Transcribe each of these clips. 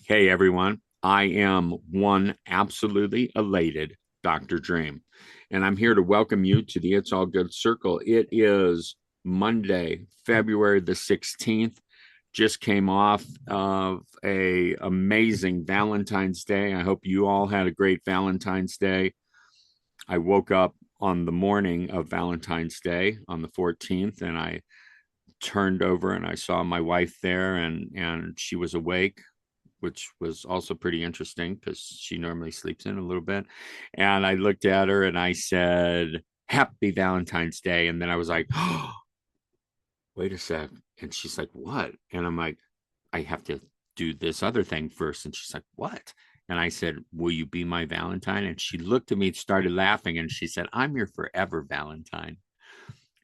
Hey everyone, I am one absolutely elated Dr. Dream, and I'm here to welcome you to the It's All Good Circle. It is Monday, February the 16th. Just came off of a amazing Valentine's Day. I hope you all had a great Valentine's Day. I woke up on the morning of Valentine's Day on the 14th, and I turned over and I saw my wife there, and she was awake, which was also pretty interesting because she normally sleeps in a little bit. And I looked at her and I said, Happy Valentine's Day. And then I was like, oh, wait a sec. And she's like, What? And I'm like, I have to do this other thing first. And she's like, What? And I said, Will you be my Valentine? And she looked at me, started laughing, and she said, I'm your forever Valentine.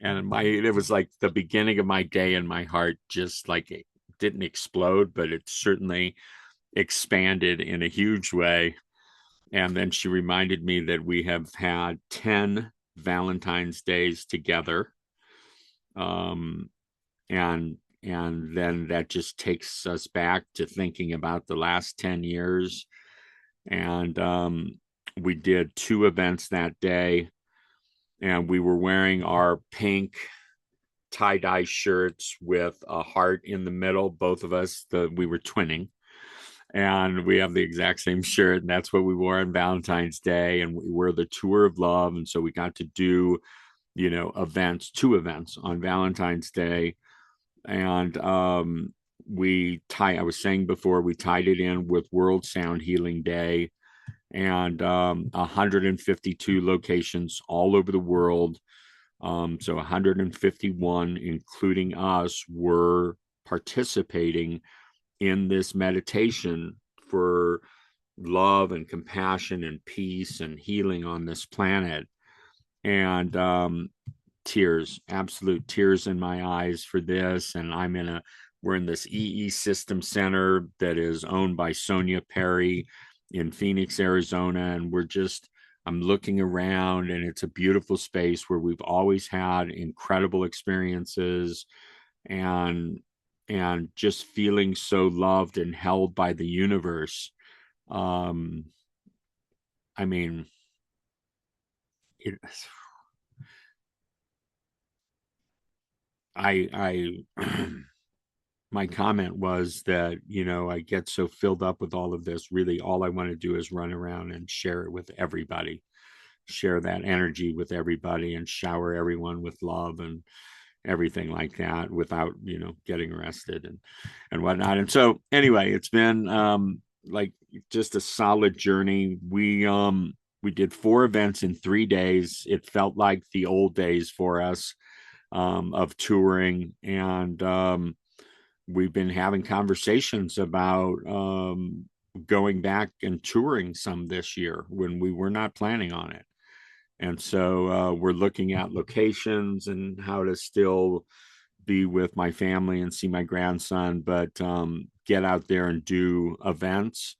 And it was like the beginning of my day, and my heart just like it didn't explode, but it certainly expanded in a huge way. And then she reminded me that we have had 10 Valentine's Days together. Um, and then that just takes us back to thinking about the last 10 years. And we did two events that day, and we were wearing our pink tie-dye shirts with a heart in the middle. Both of us, we were twinning, and we have the exact same shirt, and that's what we wore on Valentine's Day. And we were the tour of love, and so we got to do two events on Valentine's Day. And I was saying before, we tied it in with World Sound Healing Day, and 152 locations all over the world. So 151, including us, were participating in this meditation for love and compassion and peace and healing on this planet. And tears, absolute tears in my eyes for this. And we're in this System Center that is owned by Sonia Perry in Phoenix, Arizona. And I'm looking around, and it's a beautiful space where we've always had incredible experiences, and just feeling so loved and held by the universe. Um, I mean, it, I my comment was that, I get so filled up with all of this. Really, all I want to do is run around and share it with everybody, share that energy with everybody, and shower everyone with love and everything like that without, getting arrested and whatnot. And so, anyway, it's been like just a solid journey. We did 4 events in 3 days. It felt like the old days for us, of touring. And we've been having conversations about going back and touring some this year when we were not planning on it. And so we're looking at locations and how to still be with my family and see my grandson, but get out there and do events.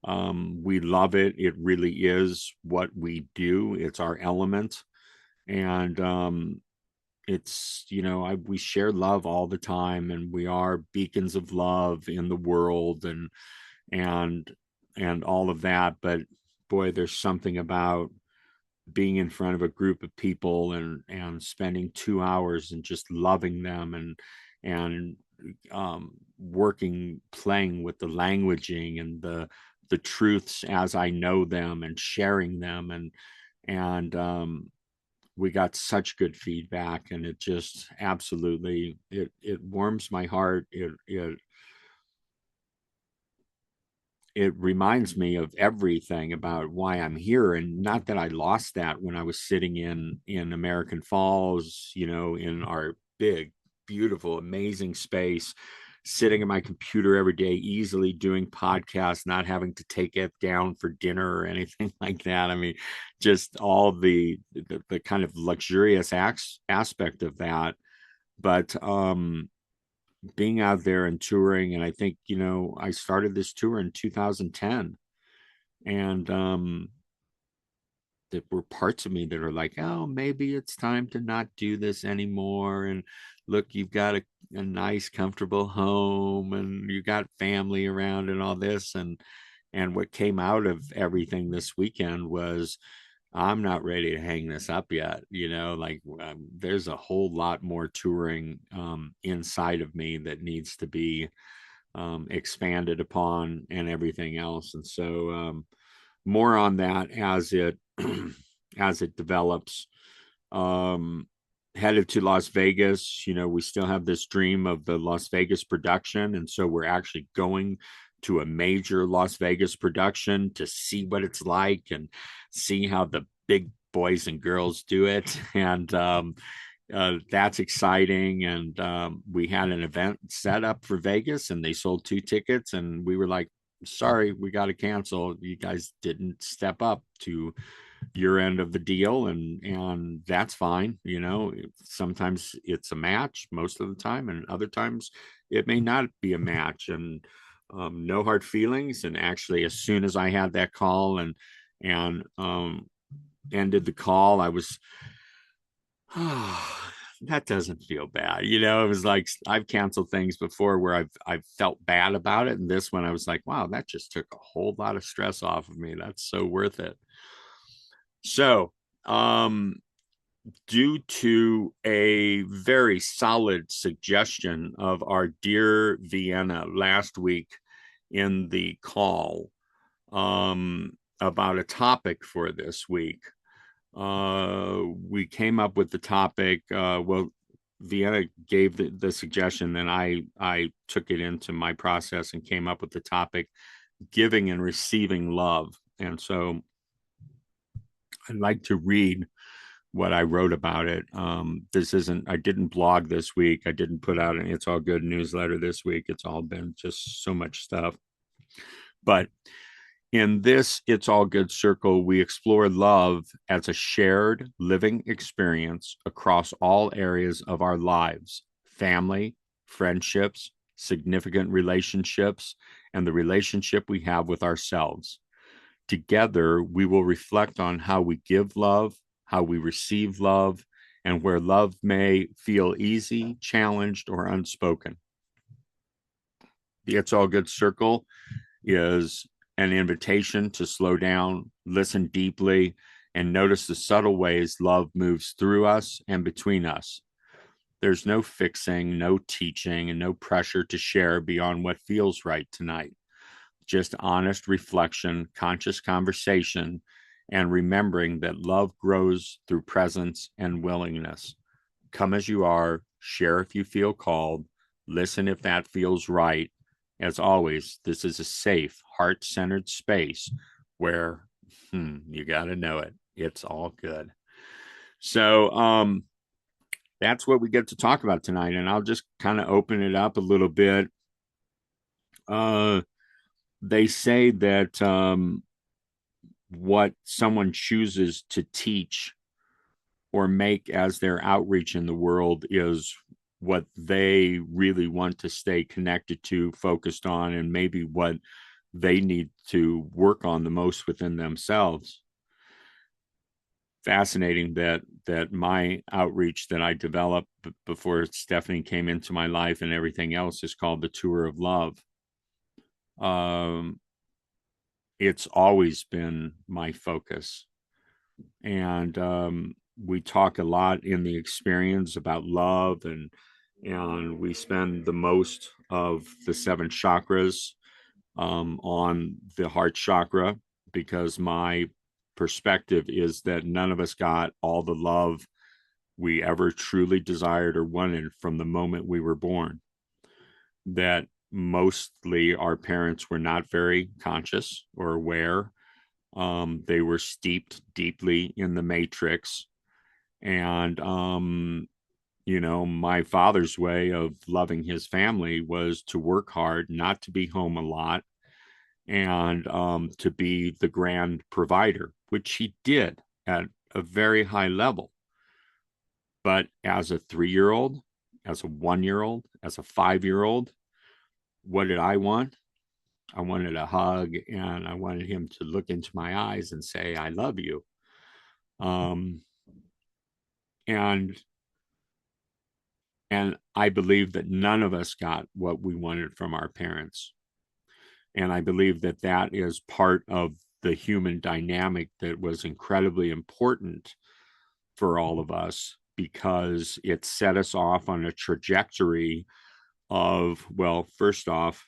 We love it. It really is what we do. It's our element. And we share love all the time, and we are beacons of love in the world, and all of that. But boy, there's something about being in front of a group of people and spending 2 hours and just loving them, and playing with the languaging and the truths as I know them, and sharing them. And we got such good feedback, and it just absolutely, it warms my heart. It reminds me of everything about why I'm here. And not that I lost that when I was sitting in American Falls, in our big, beautiful, amazing space, sitting at my computer every day, easily doing podcasts, not having to take it down for dinner or anything like that. I mean, just all the kind of luxurious aspect of that. But being out there and touring, and I think, I started this tour in 2010. And there were parts of me that are like, oh, maybe it's time to not do this anymore. And look, you've got a nice, comfortable home, and you got family around and all this. And what came out of everything this weekend was I'm not ready to hang this up yet. Like there's a whole lot more touring inside of me that needs to be expanded upon and everything else. And so more on that as it as it develops. Um, Headed to Las Vegas. We still have this dream of the Las Vegas production, and so we're actually going to a major Las Vegas production to see what it's like and see how the big boys and girls do it. And that's exciting. And we had an event set up for Vegas, and they sold 2 tickets, and we were like, sorry, we got to cancel. You guys didn't step up to your end of the deal, and that's fine. Sometimes it's a match, most of the time, and other times it may not be a match. And no hard feelings. And actually, as soon as I had that call and ended the call, I was that doesn't feel bad. It was like I've canceled things before where I've felt bad about it, and this one I was like, wow, that just took a whole lot of stress off of me. That's so worth it. So, due to a very solid suggestion of our dear Vienna last week in the call, about a topic for this week, we came up with the topic. Well, Vienna gave the suggestion, and I took it into my process and came up with the topic: giving and receiving love. And so I'd like to read what I wrote about it. I didn't blog this week. I didn't put out an It's All Good newsletter this week. It's all been just so much stuff. But in this It's All Good circle, we explore love as a shared living experience across all areas of our lives: family, friendships, significant relationships, and the relationship we have with ourselves. Together, we will reflect on how we give love, how we receive love, and where love may feel easy, challenged, or unspoken. The It's All Good circle is an invitation to slow down, listen deeply, and notice the subtle ways love moves through us and between us. There's no fixing, no teaching, and no pressure to share beyond what feels right tonight. Just honest reflection, conscious conversation, and remembering that love grows through presence and willingness. Come as you are, share if you feel called, listen if that feels right. As always, this is a safe, heart-centered space where you got to know it. It's all good. So that's what we get to talk about tonight, and I'll just kind of open it up a little bit. They say that what someone chooses to teach or make as their outreach in the world is what they really want to stay connected to, focused on, and maybe what they need to work on the most within themselves. Fascinating that my outreach that I developed before Stephanie came into my life and everything else is called the Tour of Love. It's always been my focus. And we talk a lot in the experience about love, and we spend the most of the 7 chakras on the heart chakra, because my perspective is that none of us got all the love we ever truly desired or wanted from the moment we were born. That mostly our parents were not very conscious or aware. They were steeped deeply in the matrix. And, my father's way of loving his family was to work hard, not to be home a lot, and to be the grand provider, which he did at a very high level. But as a 3-year-old, as a 1-year-old, as a 5-year-old, what did I want? I wanted a hug, and I wanted him to look into my eyes and say, I love you. And And I believe that none of us got what we wanted from our parents. And I believe that that is part of the human dynamic that was incredibly important for all of us, because it set us off on a trajectory of, well, first off,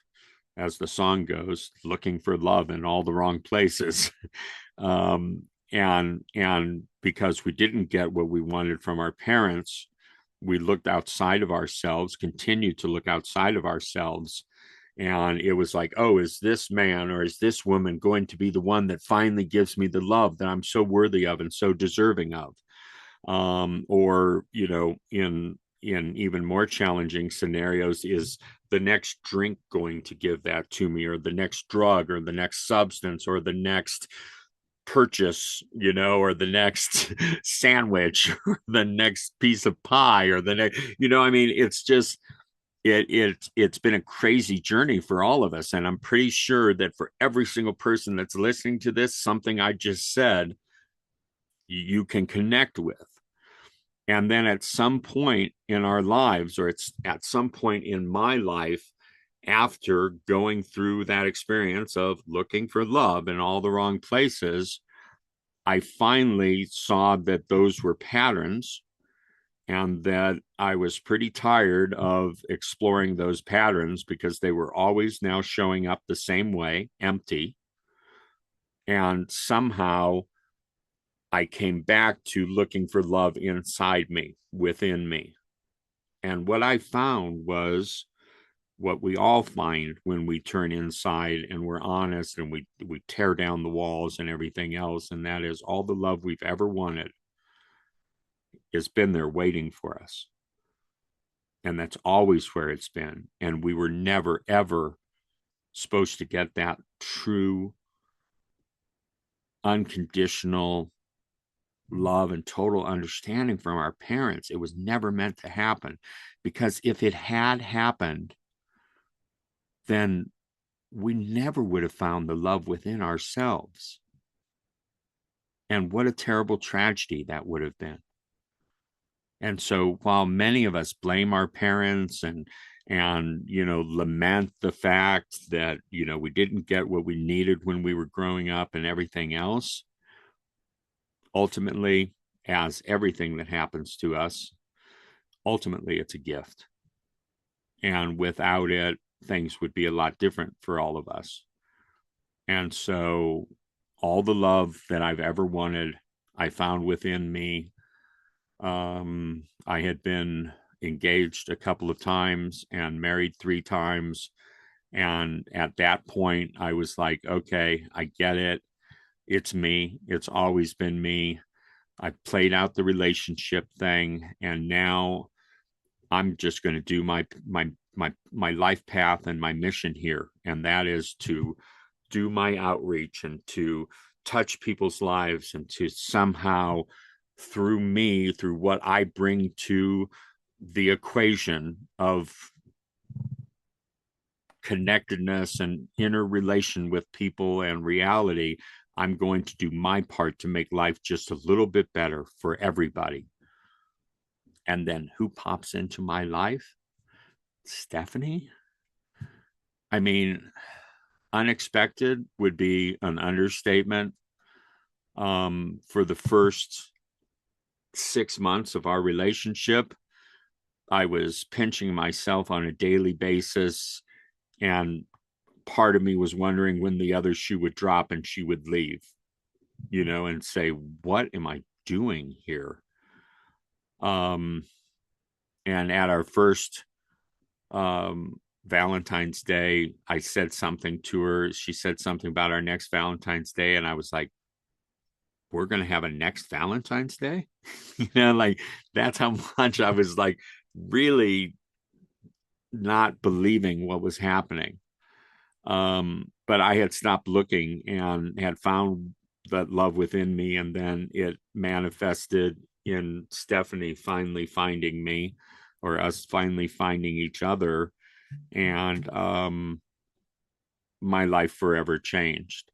as the song goes, looking for love in all the wrong places. And because we didn't get what we wanted from our parents, we looked outside of ourselves, continued to look outside of ourselves. And it was like, oh, is this man or is this woman going to be the one that finally gives me the love that I'm so worthy of and so deserving of? Or, you know, in even more challenging scenarios, is the next drink going to give that to me, or the next drug, or the next substance, or the next purchase, you know, or the next sandwich, or the next piece of pie, or the next, you know, I mean, it's just it's been a crazy journey for all of us. And I'm pretty sure that for every single person that's listening to this, something I just said, you can connect with. And then at some point in our lives, or it's at some point in my life, after going through that experience of looking for love in all the wrong places, I finally saw that those were patterns, and that I was pretty tired of exploring those patterns because they were always now showing up the same way, empty. And somehow I came back to looking for love inside me, within me. And what I found was what we all find when we turn inside and we're honest and we tear down the walls and everything else, and that is all the love we've ever wanted has been there waiting for us. And that's always where it's been. And we were never, ever supposed to get that true, unconditional love and total understanding from our parents. It was never meant to happen, because if it had happened, then we never would have found the love within ourselves. And what a terrible tragedy that would have been. And so while many of us blame our parents and you know, lament the fact that, you know, we didn't get what we needed when we were growing up and everything else, ultimately, as everything that happens to us, ultimately it's a gift. And without it, things would be a lot different for all of us. And so all the love that I've ever wanted, I found within me. I had been engaged a couple of times and married 3 times. And at that point, I was like, okay, I get it. It's me. It's always been me. I played out the relationship thing, and now I'm just going to do my life path and my mission here, and that is to do my outreach and to touch people's lives, and to somehow, through me, through what I bring to the equation of connectedness and inner relation with people and reality, I'm going to do my part to make life just a little bit better for everybody. And then who pops into my life? Stephanie. I mean, unexpected would be an understatement. For the first 6 months of our relationship, I was pinching myself on a daily basis, and part of me was wondering when the other shoe would drop and she would leave, you know, and say, what am I doing here? And at our first Valentine's Day, I said something to her. She said something about our next Valentine's Day, and I was like, we're going to have a next Valentine's Day? You know, like, that's how much I was like really not believing what was happening. But I had stopped looking and had found that love within me, and then it manifested in Stephanie finally finding me, or us finally finding each other, and my life forever changed.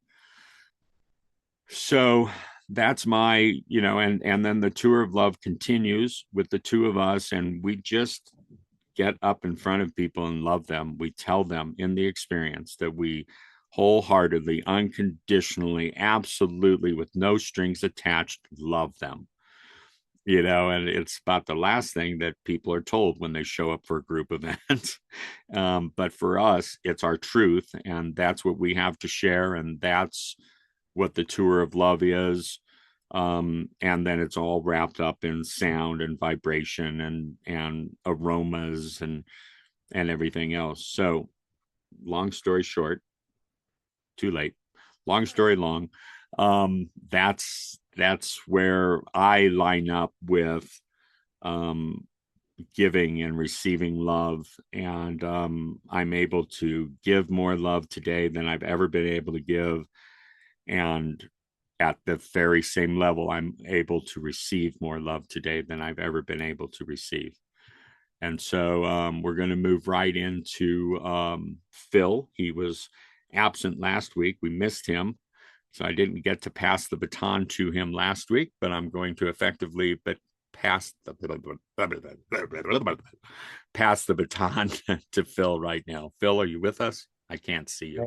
So that's my, you know, and then the tour of love continues with the two of us, and we just get up in front of people and love them, we tell them in the experience that we wholeheartedly, unconditionally, absolutely, with no strings attached, love them. And it's about the last thing that people are told when they show up for a group event. But for us, it's our truth, and that's what we have to share, and that's what the tour of love is. And then it's all wrapped up in sound and vibration and aromas and everything else. So, long story short, too late. Long story long. That's where I line up with um, giving and receiving love, and I'm able to give more love today than I've ever been able to give, and at the very same level, I'm able to receive more love today than I've ever been able to receive. And so we're going to move right into Phil. He was absent last week. We missed him. So I didn't get to pass the baton to him last week, but I'm going to effectively pass the baton to Phil right now. Phil, are you with us? I can't see you.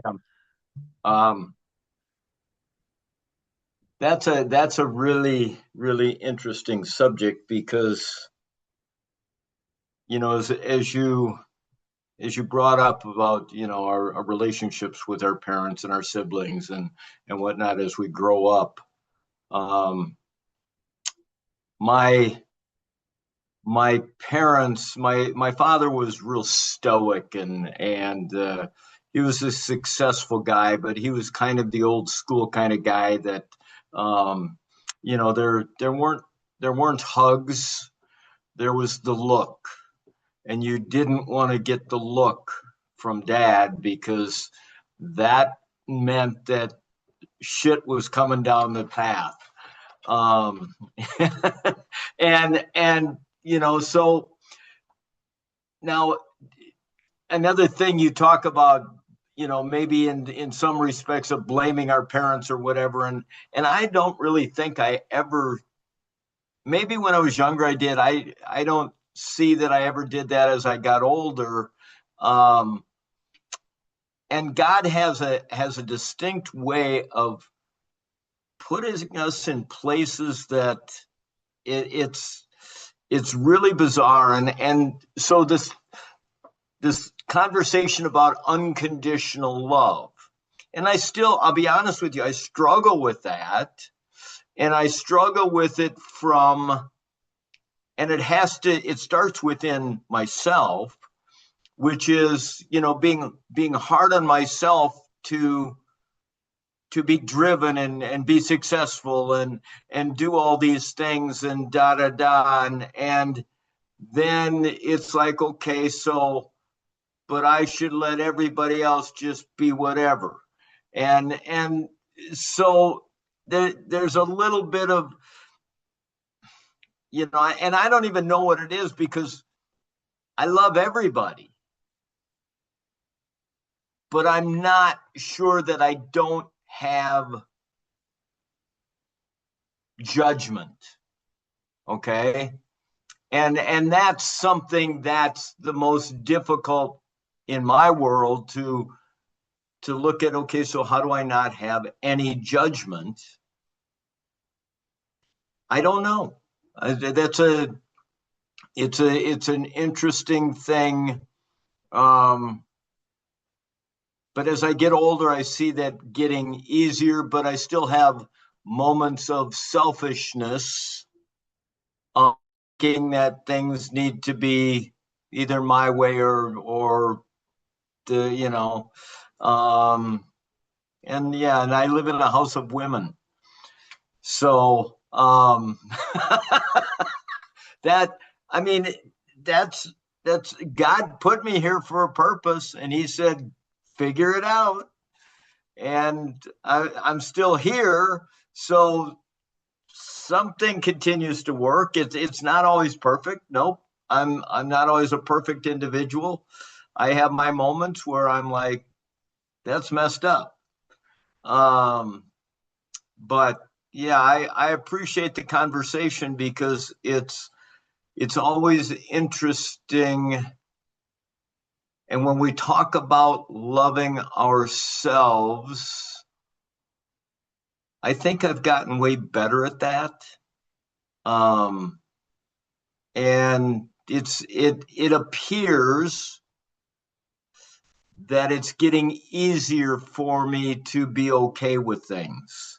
That's a really, really interesting subject because, as you brought up about, our relationships with our parents and our siblings and whatnot as we grow up. My parents, my father was real stoic and he was a successful guy, but he was kind of the old school kind of guy that there weren't hugs, there was the look, and you didn't want to get the look from dad because that meant that shit was coming down the path. um so now another thing you talk about, maybe in some respects of blaming our parents or whatever, and I don't really think I ever, maybe when I was younger I did. I don't see that I ever did that as I got older. And God has a distinct way of putting us in places that it's really bizarre. And so this conversation about unconditional love, and I'll be honest with you, I struggle with that, and I struggle with it and it starts within myself, which is, being hard on myself to be driven and be successful and do all these things and da da da, and then it's like, okay, so but I should let everybody else just be whatever. And so there's a little bit of, and I don't even know what it is because I love everybody, but I'm not sure that I don't have judgment. Okay. And that's something that's the most difficult in my world to look at. Okay, so how do I not have any judgment? I don't know. It's an interesting thing. But as I get older, I see that getting easier, but I still have moments of selfishness, thinking that things need to be either my way or the. And yeah, and I live in a house of women. So that, I mean, that's God put me here for a purpose, and he said, figure it out. And I'm still here. So something continues to work. It's not always perfect. Nope. I'm not always a perfect individual. I have my moments where I'm like, that's messed up. But yeah, I appreciate the conversation because it's always interesting And when we talk about loving ourselves, I think I've gotten way better at that. Um, and it appears that it's getting easier for me to be okay with things.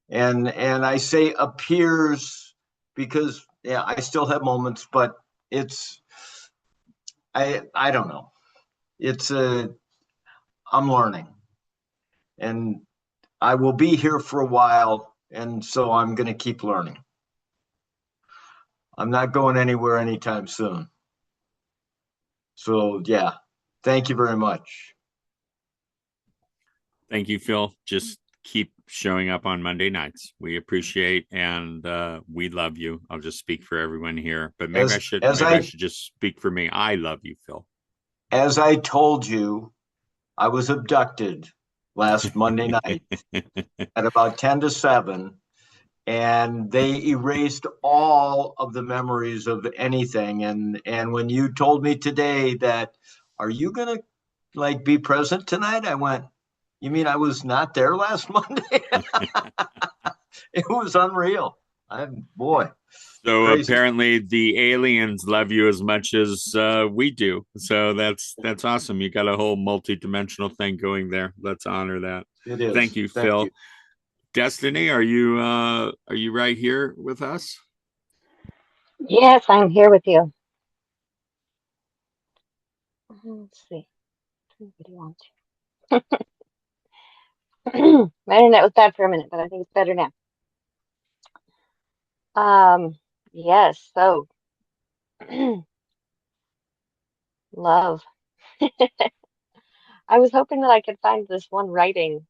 And I say appears because yeah, I still have moments, but it's I don't know. It's a I'm learning, and I will be here for a while, and so I'm going to keep learning. I'm not going anywhere anytime soon. So yeah, thank you very much. Thank you, Phil. Just keep showing up on Monday nights. We appreciate and we love you. I'll just speak for everyone here, but As maybe I should just speak for me. I love you, Phil. as I told you, I was abducted last Monday night at about 10 to 7, and they erased all of the memories of anything. And when you told me today that, are you going to like be present tonight? I went, you mean I was not there last Monday? It was unreal. I'm boy, So crazy. apparently the aliens love you as much as we do. So that's awesome. You got a whole multi-dimensional thing going there. Let's honor that. It Thank is. you, Thank you. Phil. Destiny, are you right here with us? Yes, I'm here with you. Let's see. Turn the video on. My internet was bad for a minute, but I think it's better now. Um, yes, so love. I was hoping that I could find this one writing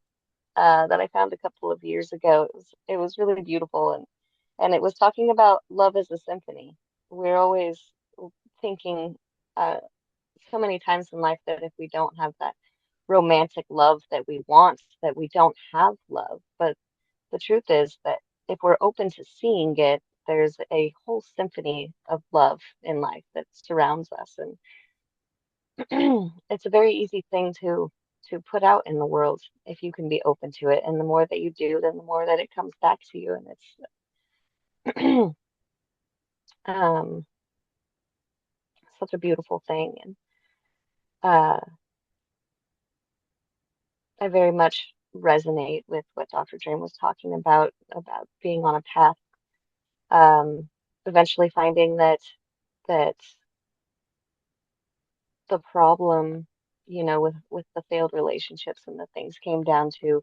that I found a couple of years ago. It was really beautiful, and it was talking about love as a symphony. We're always thinking uh so many times in life that if we don't have that romantic love that we want, that we don't have love. But the truth is that if we're open to seeing it, there's a whole symphony of love in life that surrounds us. And it's a very easy thing to put out in the world if you can be open to it. And the more that you do, then the more that it comes back to you. And it's um, such a beautiful thing. And uh, I very much resonate with what Dr. Dream was talking about being on a path, eventually finding that the problem, with the failed relationships and the things came down to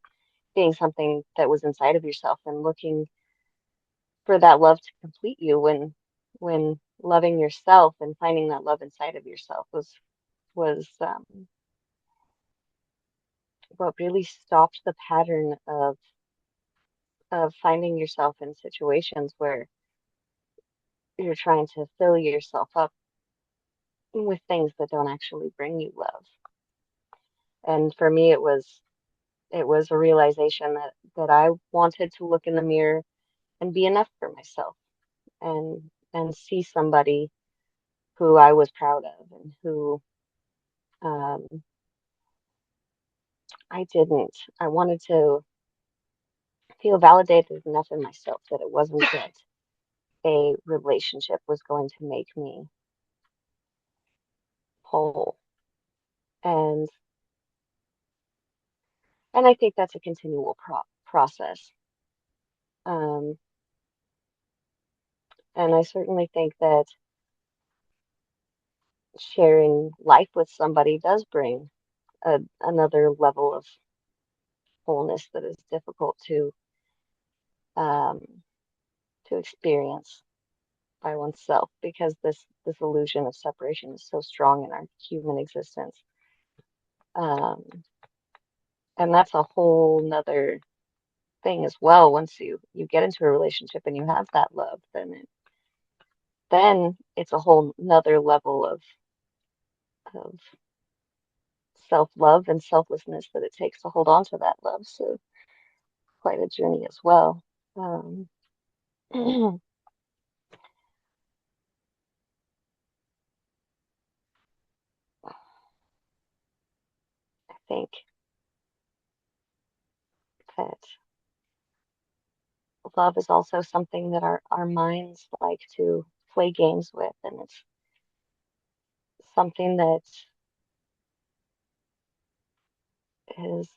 being something that was inside of yourself and looking for that love to complete you when loving yourself and finding that love inside of yourself was what really stopped the pattern of finding yourself in situations where you're trying to fill yourself up with things that don't actually bring you love. And for me, it was a realization that I wanted to look in the mirror and be enough for myself and see somebody who I was proud of and who um, I didn't. I wanted to feel validated enough in myself that it wasn't that a relationship was going to make me whole. And and I think that's a continual process. Um, and I certainly think that sharing life with somebody does bring another level of wholeness that is difficult um, to experience by oneself because this illusion of separation is so strong in our human existence. Um, and that's a whole nother thing as well. Once you get into a relationship and you have that love, then it's a whole nother level of self-love and selflessness that it takes to hold on to that love. So quite a journey as well. Um, think that love is also something that our minds like to play games with, and it's something that is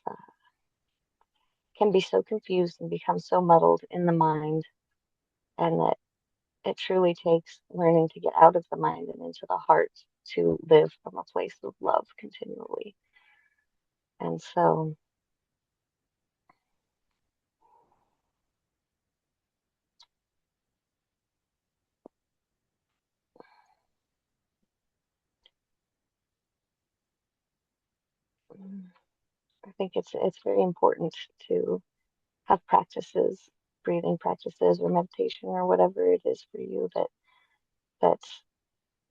can be so confused and become so muddled in the mind, and that it truly takes learning to get out of the mind and into the heart to live from a place of love continually. And so I think it's very important to have practices, breathing practices or meditation or whatever it is for you that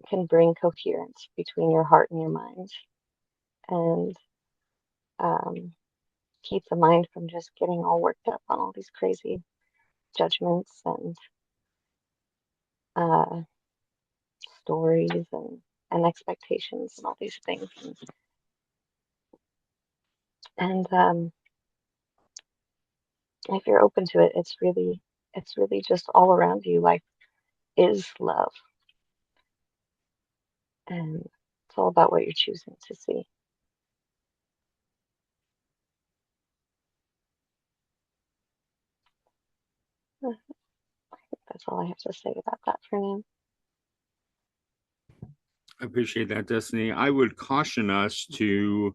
can bring coherence between your heart and your mind, and um, keep the mind from just getting all worked up on all these crazy judgments and uh, stories and expectations and all these things. And if you're open to it, it's really just all around you. Life is love, and it's all about what you're choosing to see. I think that's all I have to say about that for now. I appreciate that, Destiny. I would caution us to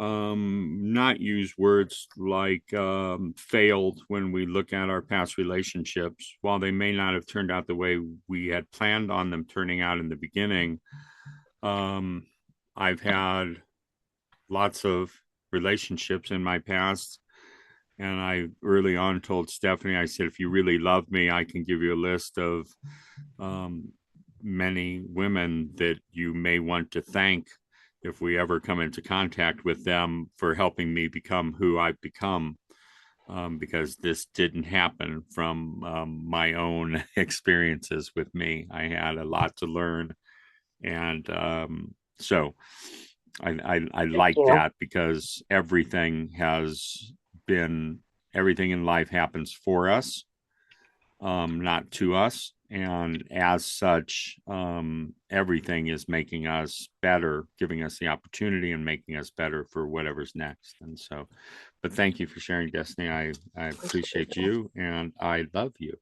not use words like failed when we look at our past relationships. While they may not have turned out the way we had planned on them turning out in the beginning, I've had lots of relationships in my past. And I early on told Stephanie, I said, if you really love me, I can give you a list of many women that you may want to thank if we ever come into contact with them for helping me become who I've become. Because this didn't happen from my own experiences with me. I had a lot to learn. And so I Thank like you. that because everything in life happens for us, not to us. And as such, everything is making us better, giving us the opportunity and making us better for whatever's next. And so, but thank you for sharing, Destiny. I appreciate you and I love you.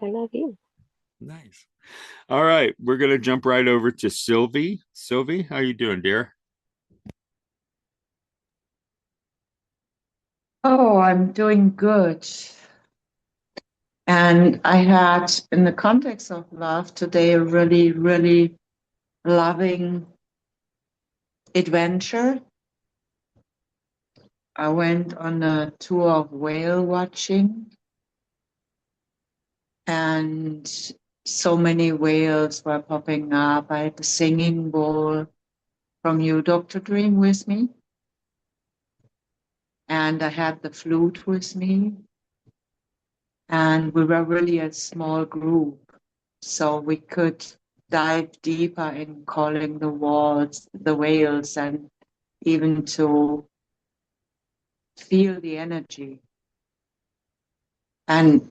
I love you. Nice. All right, we're gonna jump right over to Sylvie. Sylvie, how you doing, dear? Oh, I'm doing good. And I had, in the context of love today, a really, really loving adventure. I went on a tour of whale watching, and so many whales were popping up. I had the singing bowl from you, Dr. Dream, with me. And I had the flute with me. And we were really a small group, so we could dive deeper in calling the whales, and even to feel the energy. And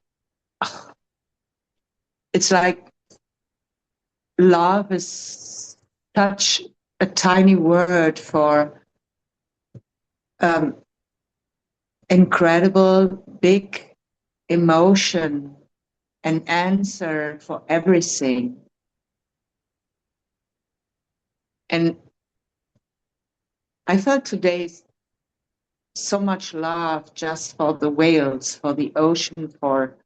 it's like love is such a tiny word for incredible, big emotion, an answer for everything. And I felt today so much love just for the whales, for the ocean, for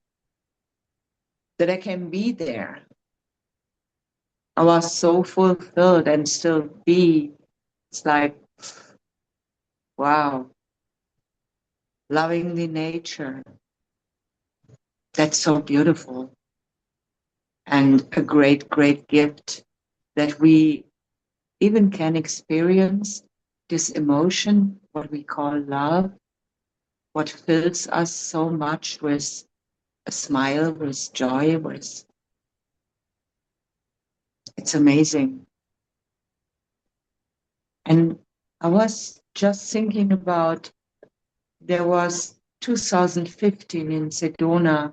that I can be there. I was so fulfilled and still be. It's like, wow, loving the nature. That's so beautiful. And a great, great gift that we even can experience this emotion, what we call love, what fills us so much with a smile, with joy, with it's amazing. And I was just thinking about, there was 2015 in Sedona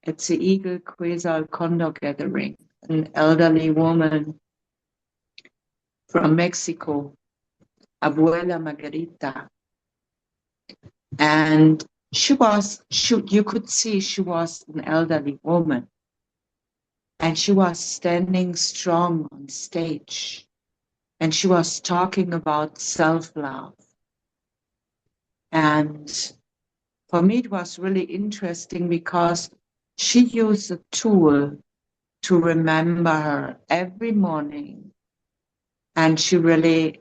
at the Eagle Quasar Condor gathering, an elderly woman from Mexico, Abuela Margarita. And you could see she was an elderly woman. And she was standing strong on stage. And she was talking about self-love. And for me, it was really interesting because she used a tool to remember her every morning. And she really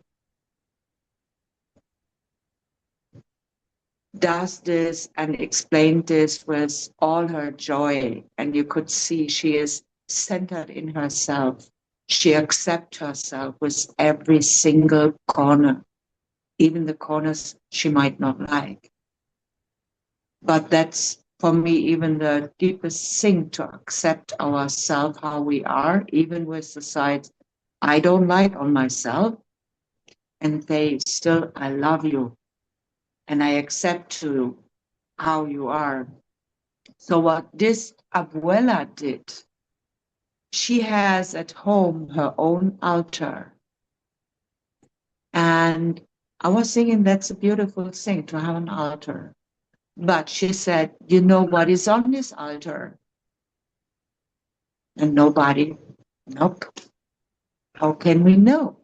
does this and explained this with all her joy. And you could see she is centered in herself. She accepts herself with every single corner, even the corners she might not like. But that's, for me, even the deepest thing, to accept ourselves, how we are, even with the sides I don't like on myself, and say, still, I love you, and I accept you how you are. So what this abuela did, she has at home her own altar. And I was thinking that's a beautiful thing to have an altar. But she said, you know what is on this altar? And nobody, nope. How can we know?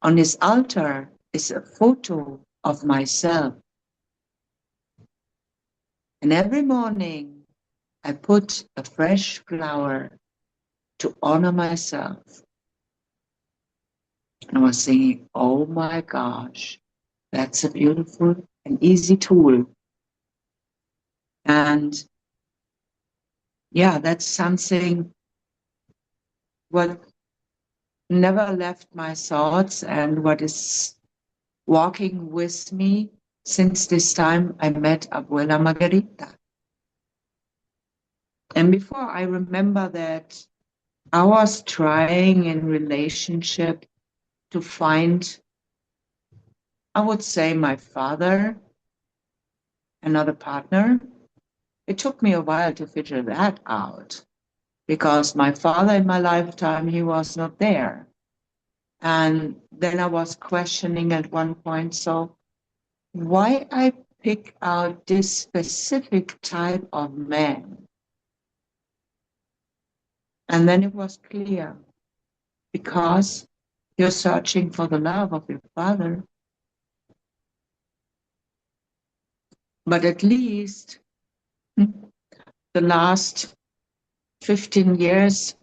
On this altar is a photo of myself. And every morning I put a fresh flower to honor myself. And I was thinking, oh my gosh, that's a beautiful and easy tool. And yeah, that's something what never left my thoughts and what is walking with me since this time I met Abuela Margarita. And before, I remember that I was trying in relationship to find, I would say, my father, another partner. It took me a while to figure that out because my father in my lifetime, he was not there. And then I was questioning at one point, so why I pick out this specific type of man? And then it was clear, because you're searching for the love of your father. But at least the last 15 years,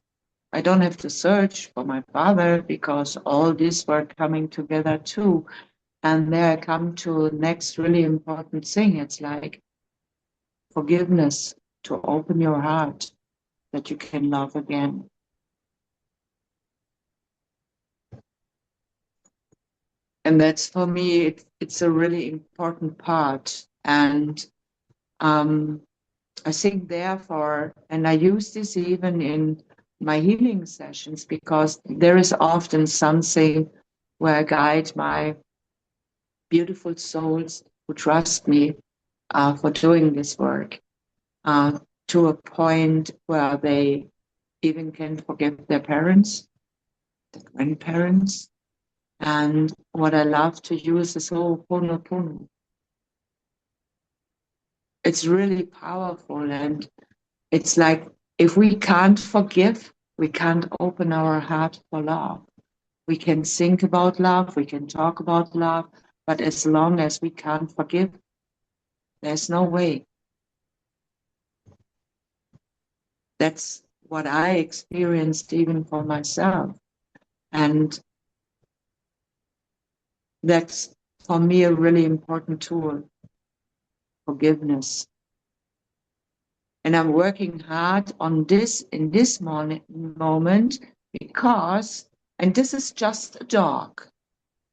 I don't have to search for my father because all these were coming together too. And there I come to next really important thing. It's like forgiveness, to open your heart that you can love again. And that's, for me, it's a really important part. And I think therefore, and I use this even in my healing sessions, because there is often something where I guide my beautiful souls who trust me for doing this work to a point where they even can forgive their parents, their grandparents. And what I love to use is Ho'oponopono. It's really powerful, and it's like, if we can't forgive, we can't open our heart for love. We can think about love, we can talk about love, but as long as we can't forgive, there's no way. That's what I experienced even for myself. And that's, for me, a really important tool, forgiveness. And I'm working hard on this in this moment because, and this is just a dog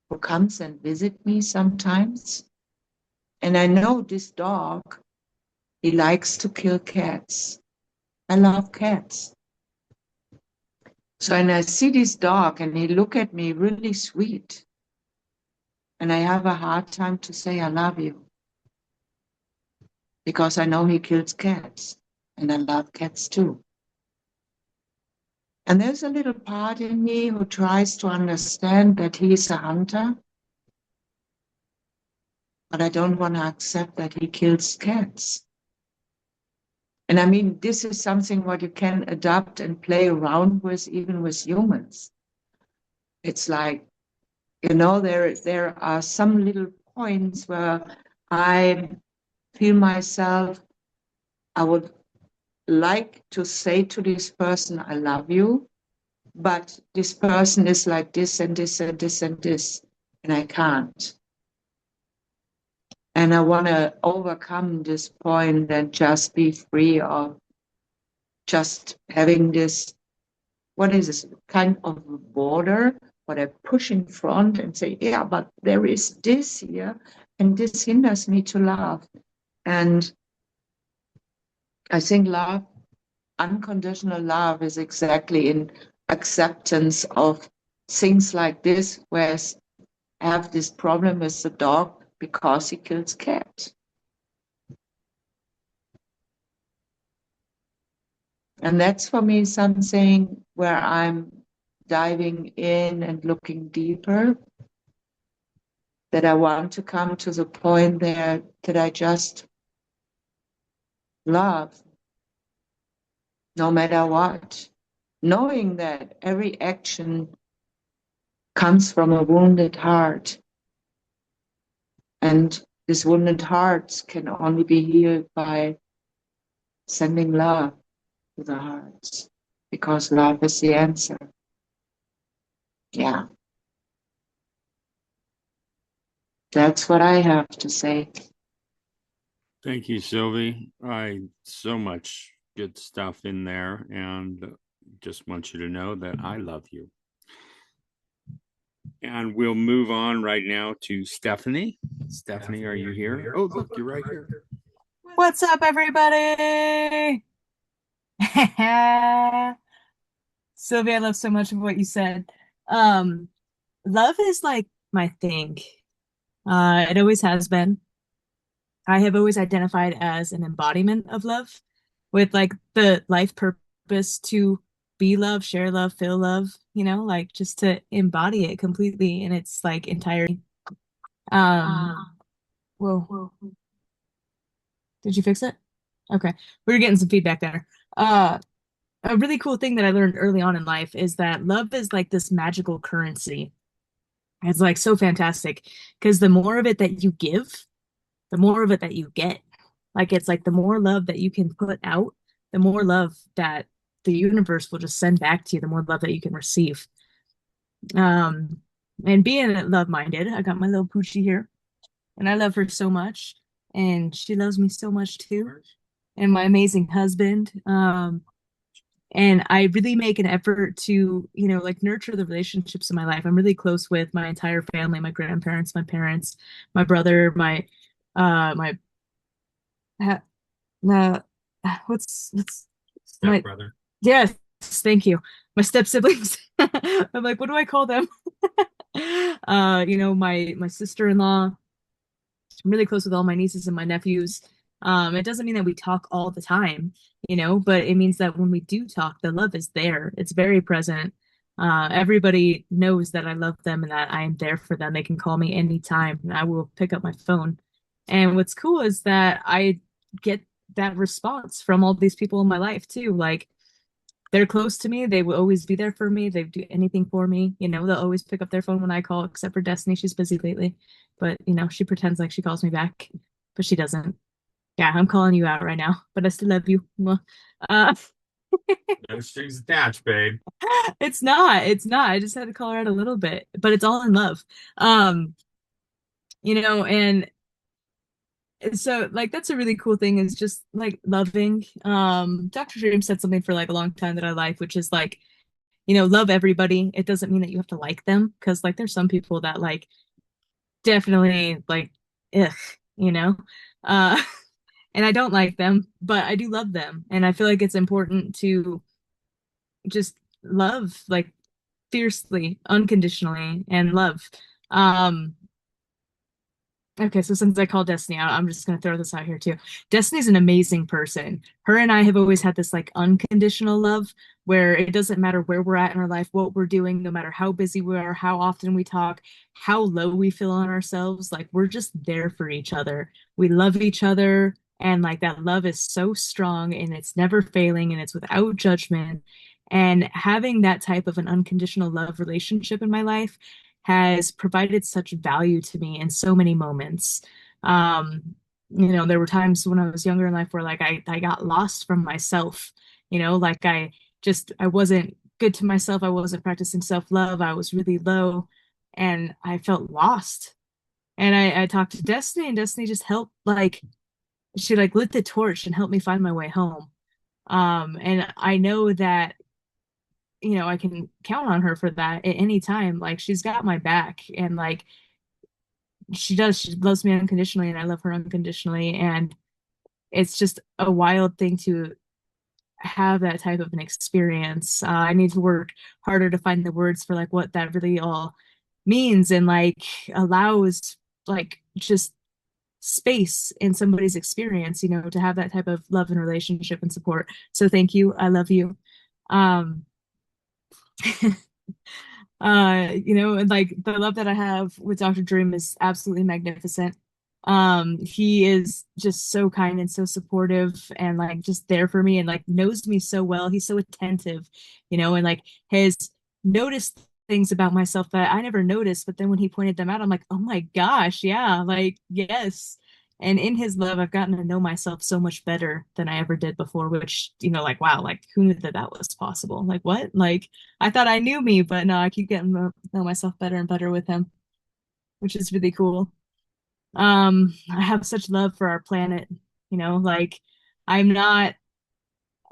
who comes and visit me sometimes. And I know this dog, he likes to kill cats. I love cats. So when I see this dog and he look at me really sweet, And I have a hard time to say I love you because I know he kills cats and I love cats too. And there's a little part in me who tries to understand that he's a hunter, but I don't want to accept that he kills cats. And I mean, this is something what you can adapt and play around with, even with humans. It's like, there are some little points where I feel myself, I would like to say to this person, I love you, but this person is like this and this and this and this, and I can't. And I want to overcome this point and just be free of just having this, what is this, kind of border, what I push in front and say, yeah, but there is this here, and this hinders me to love. And I think love, unconditional love, is exactly in acceptance of things like this, whereas I have this problem with the dog because he kills cats. And that's for me something where I'm diving in and looking deeper, that I want to come to the point there that I just love no matter what, knowing that every action comes from a wounded heart. And these wounded hearts can only be healed by sending love to the hearts, because love is the answer. Yeah. That's what I have to say. Thank you, Sylvie. So much good stuff in there, and just want you to know that I love you. And we'll move on right now to Stephanie. Stephanie, are you here? Oh, look, you're right here. What's up, everybody? Sylvia, I love so much of what you said. Love is like my thing. It always has been. I have always identified as an embodiment of love, with like the life purpose to be love, share love, feel love, like just to embody it completely in its like entirety. Whoa. Did you fix it? Okay. We were getting some feedback there. A really cool thing that I learned early on in life is that love is like this magical currency. It's like so fantastic because the more of it that you give, the more of it that you get. Like it's like the more love that you can put out, the more love that the universe will just send back to you, the more love that you can receive. And being love-minded, I got my little Poochie here, and I love her so much, and she loves me so much too, and my amazing husband. And I really make an effort to, like nurture the relationships in my life. I'm really close with my entire family, my grandparents, my parents, my brother, my what's my brother. Yes, thank you. My step siblings. I'm like, what do I call them? My sister-in-law. I'm really close with all my nieces and my nephews. It doesn't mean that we talk all the time, but it means that when we do talk, the love is there. It's very present. Everybody knows that I love them and that I am there for them. They can call me anytime and I will pick up my phone. And what's cool is that I get that response from all these people in my life too. Like they're close to me. They will always be there for me. They do anything for me. They'll always pick up their phone when I call, except for Destiny. She's busy lately. But, she pretends like she calls me back, but she doesn't. Yeah, I'm calling you out right now, but I still love you. Uh, No strings attached, babe. it's not. It's not. I just had to call her out a little bit, but it's all in love. And so like that's a really cool thing is just like loving. Dr. Dream said something for like a long time that I like, which is like, love everybody. It doesn't mean that you have to like them because like there's some people that like definitely like ugh, uh and I don't like them, but I do love them, and I feel like it's important to just love like fiercely, unconditionally, and love. Okay, so since I call Destiny out, I'm just gonna throw this out here too. Destiny's an amazing person. Her and I have always had this like unconditional love where it doesn't matter where we're at in our life, what we're doing, no matter how busy we are, how often we talk, how low we feel on ourselves, like we're just there for each other. We love each other, and like that love is so strong and it's never failing and it's without judgment. And having that type of an unconditional love relationship in my life has provided such value to me in so many moments. There were times when I was younger in life where like I got lost from myself, like I wasn't good to myself. I wasn't practicing self-love. I was really low and I felt lost. And I talked to Destiny and Destiny just helped she like lit the torch and helped me find my way home. And I know that I can count on her for that at any time. Like she's got my back and like she loves me unconditionally and I love her unconditionally. And it's just a wild thing to have that type of an experience. I need to work harder to find the words for like what that really all means and like allows like just space in somebody's experience, to have that type of love and relationship and support. So thank you. I love you. Um, and like the love that I have with Dr. Dream is absolutely magnificent. He is just so kind and so supportive and like just there for me and like knows me so well. He's so attentive, and like has noticed things about myself that I never noticed, but then when he pointed them out, I'm like, oh my gosh, yeah, like yes. And in his love, I've gotten to know myself so much better than I ever did before, which, like, wow, like who knew that that was possible? Like, what? Like, I thought I knew me, but no, I keep getting to know myself better and better with him, which is really cool. I have such love for our planet, like I'm not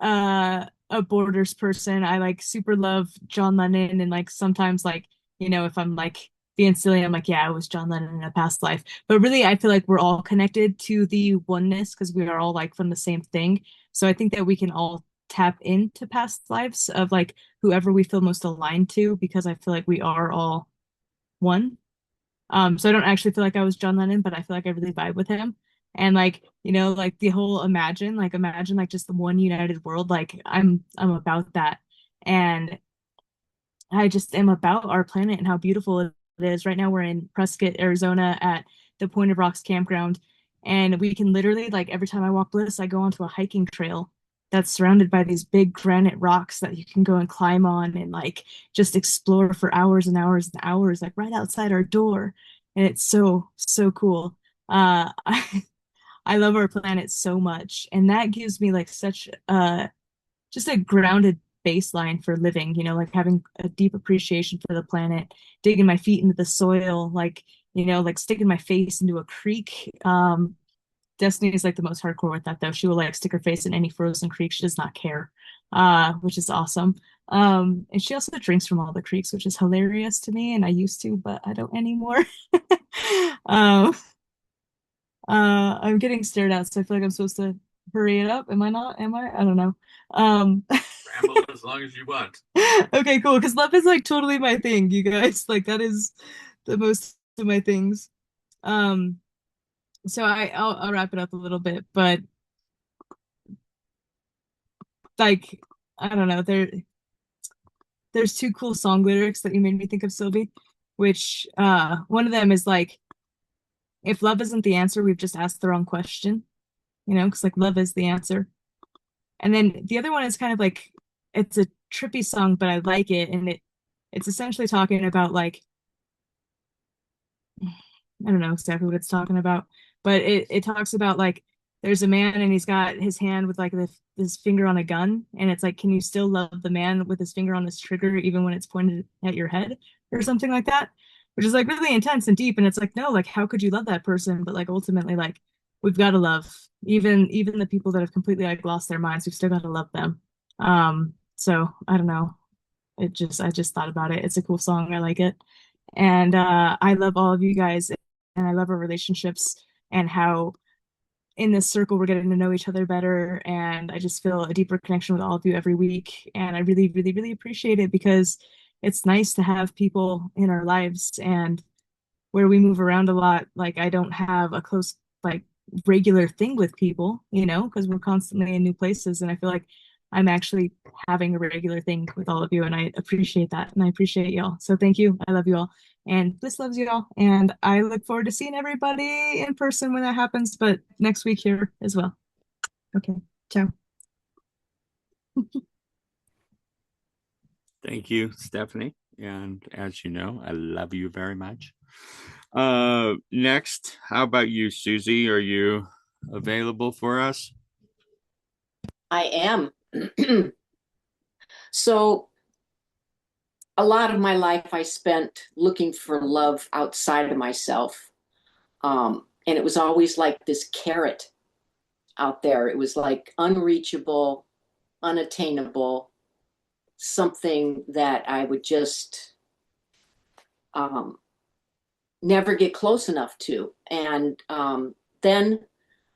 a Borders person. I like super love John Lennon and like sometimes like, if I'm like being silly, I'm like, yeah, I was John Lennon in a past life. But really I feel like we're all connected to the oneness because we are all like from the same thing. So I think that we can all tap into past lives of like whoever we feel most aligned to because I feel like we are all one. So I don't actually feel like I was John Lennon, but I feel like I really vibe with him. And like, like the whole imagine like just the one united world. Like I'm about that. And I just am about our planet and how beautiful it is. Right now we're in Prescott, Arizona at the Point of Rocks campground. And we can literally, like every time I walk Bliss, I go onto a hiking trail that's surrounded by these big granite rocks that you can go and climb on and like just explore for hours and hours and hours, like right outside our door. And it's so, so cool. I love our planet so much. And that gives me like such just a grounded baseline for living, like having a deep appreciation for the planet, digging my feet into the soil, like, like sticking my face into a creek. Destiny is like the most hardcore with that though. She will like stick her face in any frozen creek. She does not care, which is awesome. And she also drinks from all the creeks, which is hilarious to me. And I used to, but I don't anymore. um, I'm getting stared at, so I feel like I'm supposed to hurry it up. Am I not? Am I? I don't know. Um, Ramble as long as you want. okay, cool. Because love is like totally my thing, you guys. Like that is the most of my things. Um, so I'll wrap it up a little bit, but like I don't know, there's two cool song lyrics that you made me think of, Sylvie, which one of them is like, if love isn't the answer, we've just asked the wrong question, because like love is the answer. And then the other one is kind of like it's a trippy song, but I like it, and it's essentially talking about like I don't know exactly what it's talking about, but it talks about like there's a man and he's got his hand with like his finger on a gun, and it's like, can you still love the man with his finger on his trigger even when it's pointed at your head or something like that, which is like really intense and deep. And it's like, no, like how could you love that person? But like ultimately, like we've got to love even the people that have completely like lost their minds. We've still got to love them. So I don't know. I just thought about it. It's a cool song. I like it. And I love all of you guys and I love our relationships and how in this circle we're getting to know each other better. And I just feel a deeper connection with all of you every week. And I really, really, really appreciate it because it's nice to have people in our lives and where we move around a lot, like I don't have a close, like regular thing with people, you know, because we're constantly in new places. And I feel like I'm actually having a regular thing with all of you. And I appreciate that. And I appreciate y'all. So thank you. I love you all. And this loves you all. And I look forward to seeing everybody in person when that happens, but next week here as well. Okay. Ciao. Thank you, Stephanie. And as you know, I love you very much. Next, how about you, Susie? Are you available for us? I am. So a lot of my life I spent looking for love outside of myself. And it was always like this carrot out there. It was like unreachable, unattainable, something that I would just um, never get close enough to. And then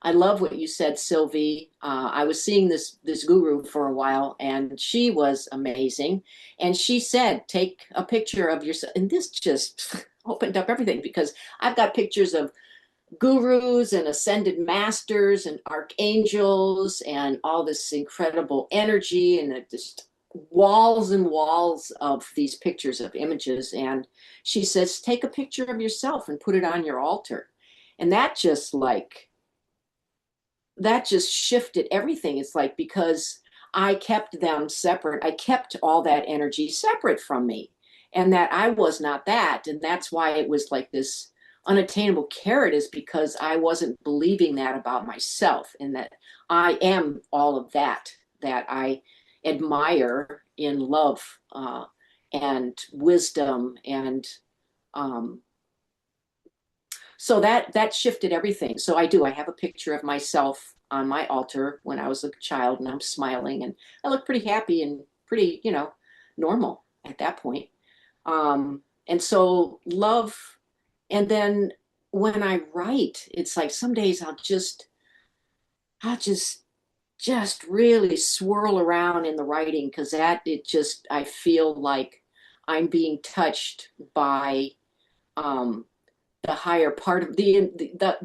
I love what you said, Sylvie. I was seeing this guru for a while, and she was amazing. And she said, "Take a picture of yourself." And this just opened up everything because I've got pictures of gurus and ascended masters and archangels and all this incredible energy and just walls and walls of these pictures of images. And she says, "Take a picture of yourself and put it on your altar." And that just shifted everything. It's like, because I kept them separate, I kept all that energy separate from me, and that I was not that. And that's why it was like this unattainable carrot, is because I wasn't believing that about myself, and that I am all of that, that I admire in love and wisdom. And um, so that shifted everything. So I have a picture of myself on my altar when I was a child, and I'm smiling, and I look pretty happy and pretty, normal at that point. And so love. And then when I write, it's like some days I'll just really swirl around in the writing, because I feel like I'm being touched by um, the higher part of the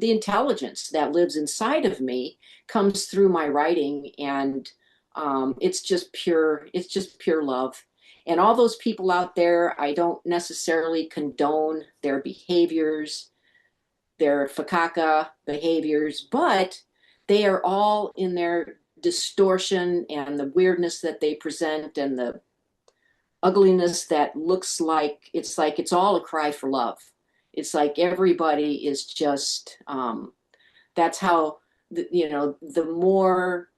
intelligence that lives inside of me comes through my writing. And it's just pure love. And all those people out there, I don't necessarily condone their behaviors, their fakaka behaviors, but they are all in their distortion and the weirdness that they present and the ugliness that looks like it's all a cry for love. It's like everybody is just that's how the more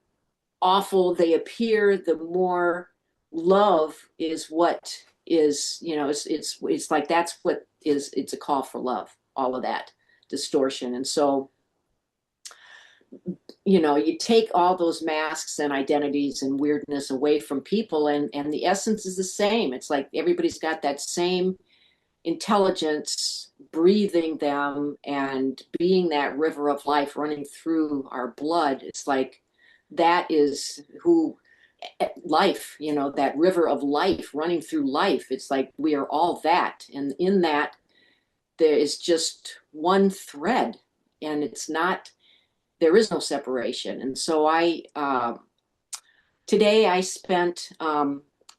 awful they appear, the more love is what is, it's like that's what is, it's a call for love, all of that distortion. And so you take all those masks and identities and weirdness away from people, and the essence is the same. It's like everybody's got that same intelligence breathing them and being that river of life running through our blood. It's like that is who life, that river of life running through life. It's like we are all that. And in that, there is just one thread, and there is no separation. And so today I spent,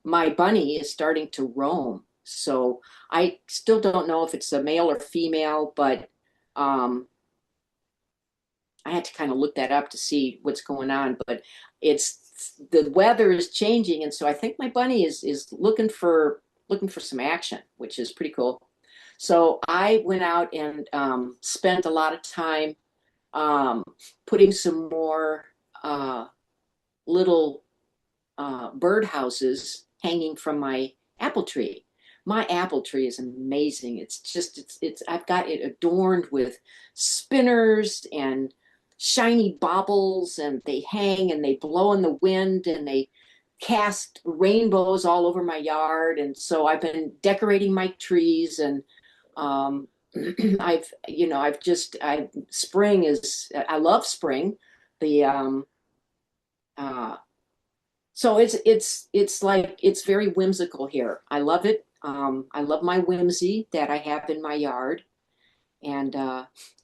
my bunny is starting to roam. So I still don't know if it's a male or female, but I had to kind of look that up to see what's going on. But the weather is changing, and so I think my bunny is looking for some action, which is pretty cool. So I went out and spent a lot of time putting some more little bird houses hanging from my apple tree. My apple tree is amazing. It's I've got it adorned with spinners and shiny baubles, and they hang and they blow in the wind and they cast rainbows all over my yard. And so I've been decorating my trees. And um, spring is, I love spring. The so it's like it's very whimsical here. I love it. I love my whimsy that I have in my yard. And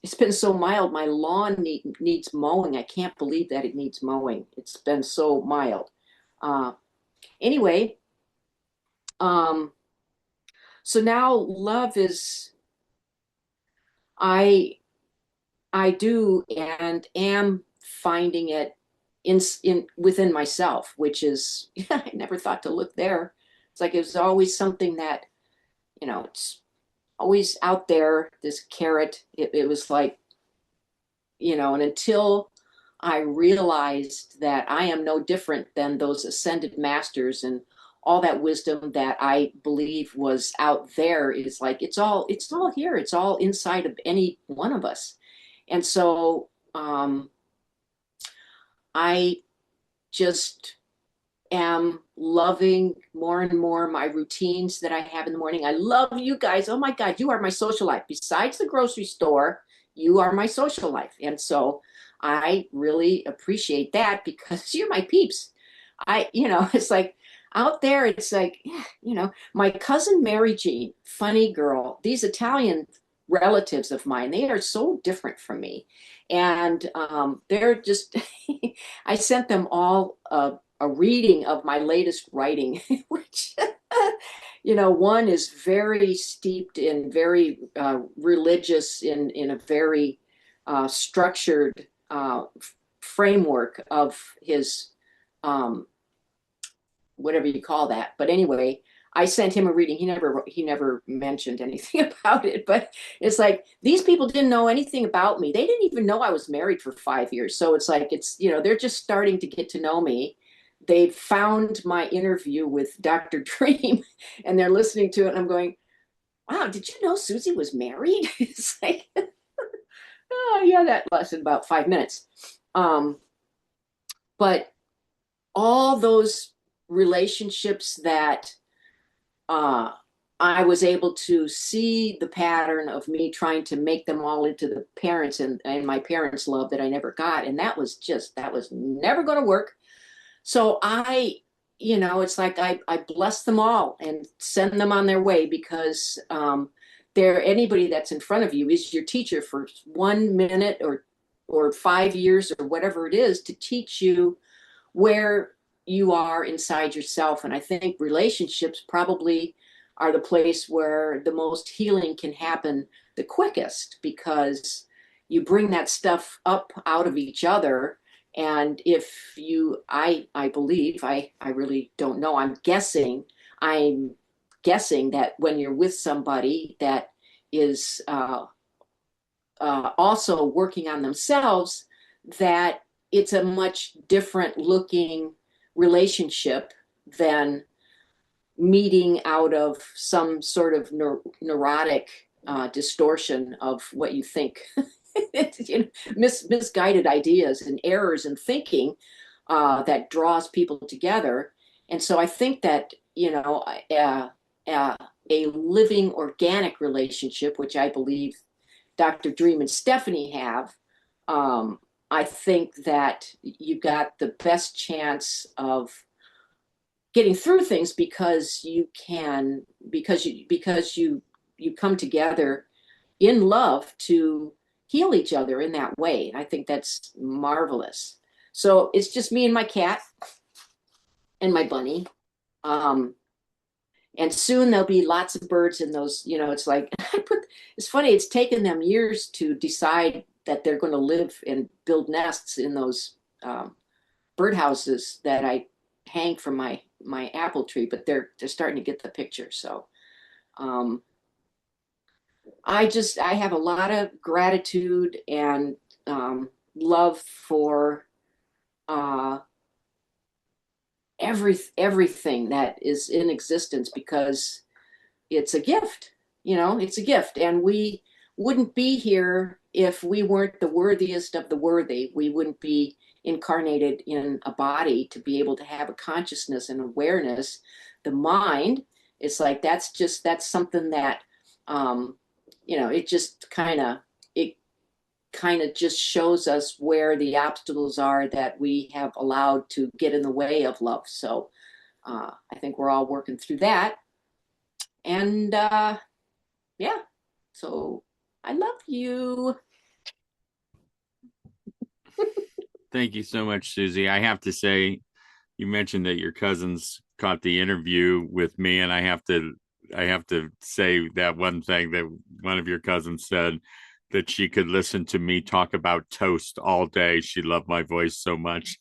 it's been so mild. My lawn needs mowing. I can't believe that it needs mowing. It's been so mild. Uh, anyway, um, so now love is I I do and am finding it in within myself, which is I never thought to look there. It's like it was always something that, it's always out there, this carrot. It was like, and until I realized that I am no different than those ascended masters and all that wisdom that I believe was out there is like it's all here. It's all inside of any one of us. And so I just am loving more and more my routines that I have in the morning. I love you guys. Oh my God, you are my social life. Besides the grocery store, you are my social life. And so I really appreciate that because you're my peeps. It's like out there, it's like, my cousin Mary Jean, funny girl, these Italian relatives of mine, they are so different from me. And they're just, I sent them all a reading of my latest writing, which, one is very steeped in very religious, in a very structured framework of his, whatever you call that. But anyway, I sent him a reading. He never mentioned anything about it, but it's like these people didn't know anything about me. They didn't even know I was married for 5 years. So it's like they're just starting to get to know me. They found my interview with Dr. Dream and they're listening to it. And I'm going, wow, did you know Susie was married? It's like, oh yeah, that lasted about 5 minutes. But all those relationships that uh, I was able to see the pattern of me trying to make them all into the parents and my parents' love that I never got. And that was never going to work. So it's like I bless them all and send them on their way because anybody that's in front of you is your teacher for 1 minute or 5 years or whatever it is to teach you where you are inside yourself. And I think relationships probably are the place where the most healing can happen the quickest because you bring that stuff up out of each other. And if I believe, I really don't know, I'm guessing that when you're with somebody that is also working on themselves, that it's a much different looking relationship than meeting out of some sort of neurotic distortion of what you think. Misguided ideas and errors in thinking that draws people together. And so I think that, a living organic relationship, which I believe Dr. Dream and Stephanie have, I think that you got the best chance of getting through things because you come together in love to heal each other in that way. I think that's marvelous. So it's just me and my cat and my bunny. And soon there'll be lots of birds in those, it's like it's funny, it's taken them years to decide that they're going to live and build nests in those birdhouses that I hang from my apple tree, but they're starting to get the picture. So I have a lot of gratitude and love for uh, everything that is in existence because it's a gift. It's a gift, and we wouldn't be here if we weren't the worthiest of the worthy. We wouldn't be incarnated in a body to be able to have a consciousness and awareness. The mind, it's like that's something that it kind of just shows us where the obstacles are that we have allowed to get in the way of love. So I think we're all working through that. And yeah, so I love you. Thank you so much, Susie. I have to say, you mentioned that your cousins caught the interview with me, and I have to say that one thing that one of your cousins said, that she could listen to me talk about toast all day. She loved my voice so much.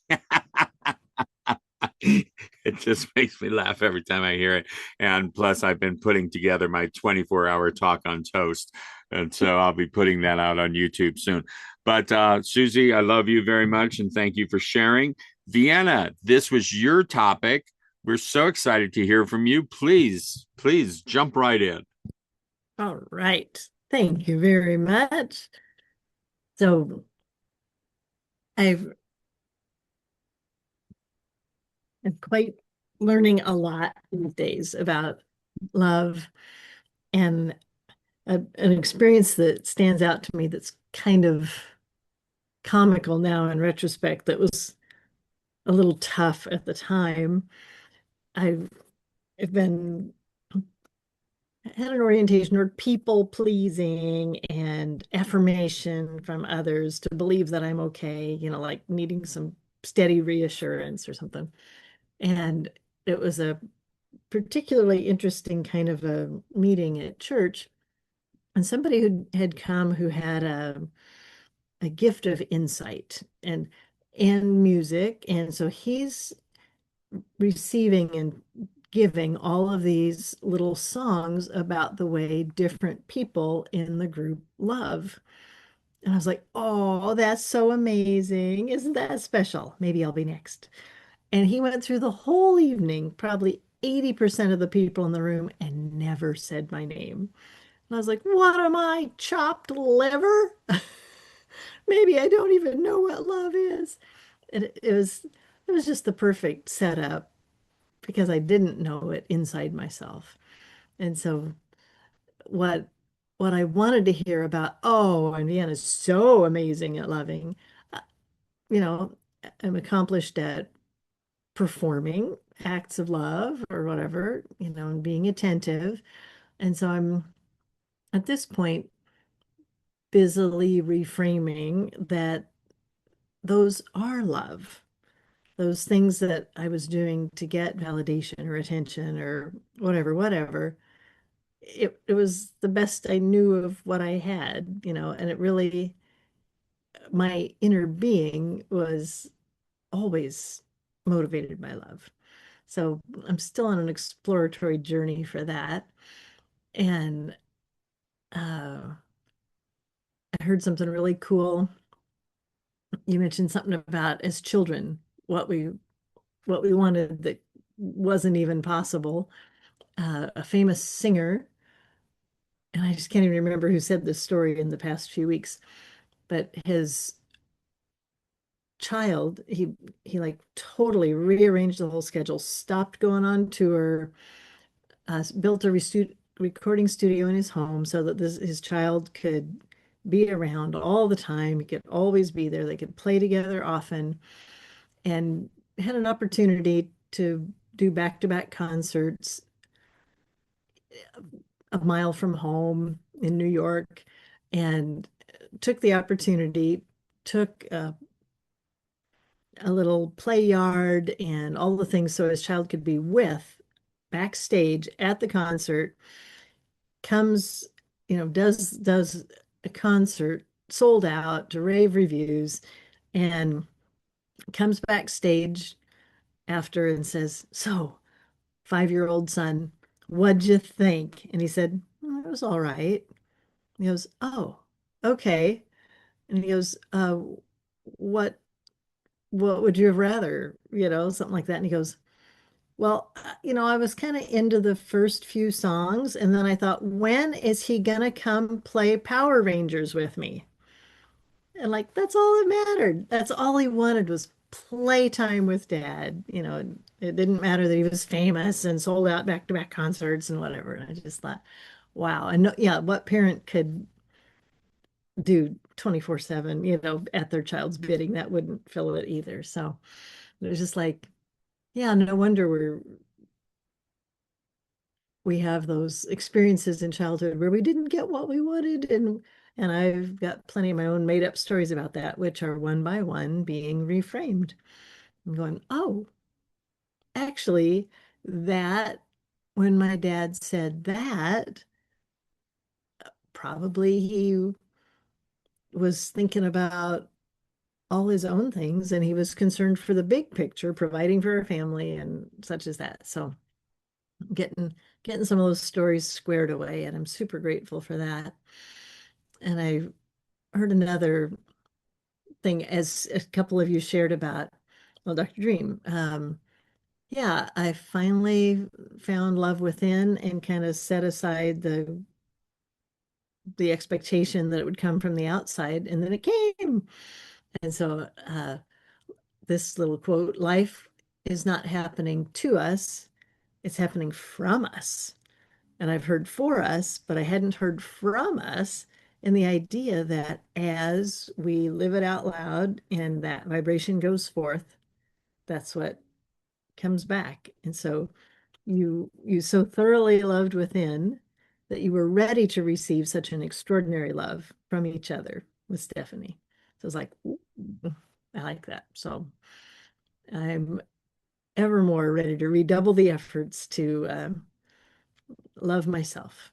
It just makes me laugh every time I hear it. And plus, I've been putting together my 24-hour talk on toast. And so I'll be putting that out on YouTube soon. But Susie, I love you very much. And thank you for sharing. Vienna, this was your topic. We're so excited to hear from you. Please jump right in. All right. Thank you very much. So I'm quite learning a lot these days about love, and an experience that stands out to me that's kind of comical now in retrospect, that was a little tough at the time. I've been had an orientation toward people pleasing and affirmation from others, to believe that I'm okay, like needing some steady reassurance or something. And it was a particularly interesting kind of a meeting at church. And somebody who had come, who had a gift of insight and music. And so he's receiving and giving all of these little songs about the way different people in the group love. And I was like, oh, that's so amazing. Isn't that special? Maybe I'll be next. And he went through the whole evening, probably 80% of the people in the room, and never said my name. And I was like, what am I, chopped liver? Maybe I don't even know what love is. And it was just the perfect setup, because I didn't know it inside myself. And so what what I wanted to hear about, oh, and Vienna's so amazing at loving, uh, you know, I'm accomplished at performing acts of love or whatever, and being attentive. And so I'm at this point busily reframing that those are love. Those things that I was doing to get validation or attention or whatever, it was the best I knew of what I had, and it really, my inner being was always motivated by love. So I'm still on an exploratory journey for that. And I heard something really cool. You mentioned something about, as children, what we wanted that wasn't even possible. A famous singer, and I just can't even remember who said this story in the past few weeks, but his child, he like totally rearranged the whole schedule, stopped going on tour, built a recording studio in his home so that his child could be around all the time. He could always be there. They could play together often, and had an opportunity to do back-to-back concerts a mile from home in New York, and took the opportunity, took a little play yard and all the things so his child could be with backstage at the concert. Comes, does a concert, sold out to rave reviews, and comes backstage after and says, so 5-year-old son, what'd you think? And he said, it was all right. He goes, oh, okay. And he goes, what would you have rather, something like that. And he goes, well, I was kind of into the first few songs, and then I thought, when is he gonna come play Power Rangers with me? And like, that's all that mattered. That's all he wanted, was playtime with dad. It didn't matter that he was famous and sold out back-to-back concerts and whatever. And I just thought, wow. And yeah, what parent could do 24/7, at their child's bidding? That wouldn't fill it either. So it was just like, yeah, no wonder we have those experiences in childhood where we didn't get what we wanted, and And I've got plenty of my own made up stories about that, which are one by one being reframed. I'm going, oh, actually, that when my dad said that, probably he was thinking about all his own things and he was concerned for the big picture, providing for a family and such as that. So getting some of those stories squared away, and I'm super grateful for that. And I heard another thing as a couple of you shared about, well, Dr. Dream. Yeah, I finally found love within and kind of set aside the expectation that it would come from the outside, and then it came. And so this little quote, life is not happening to us, it's happening from us. And I've heard for us, but I hadn't heard from us in the idea that as we live it out loud and that vibration goes forth, that's what comes back. And so you so thoroughly loved within that you were ready to receive such an extraordinary love from each other with Stephanie. So it's like, ooh, I like that. So I'm ever more ready to redouble the efforts to love myself.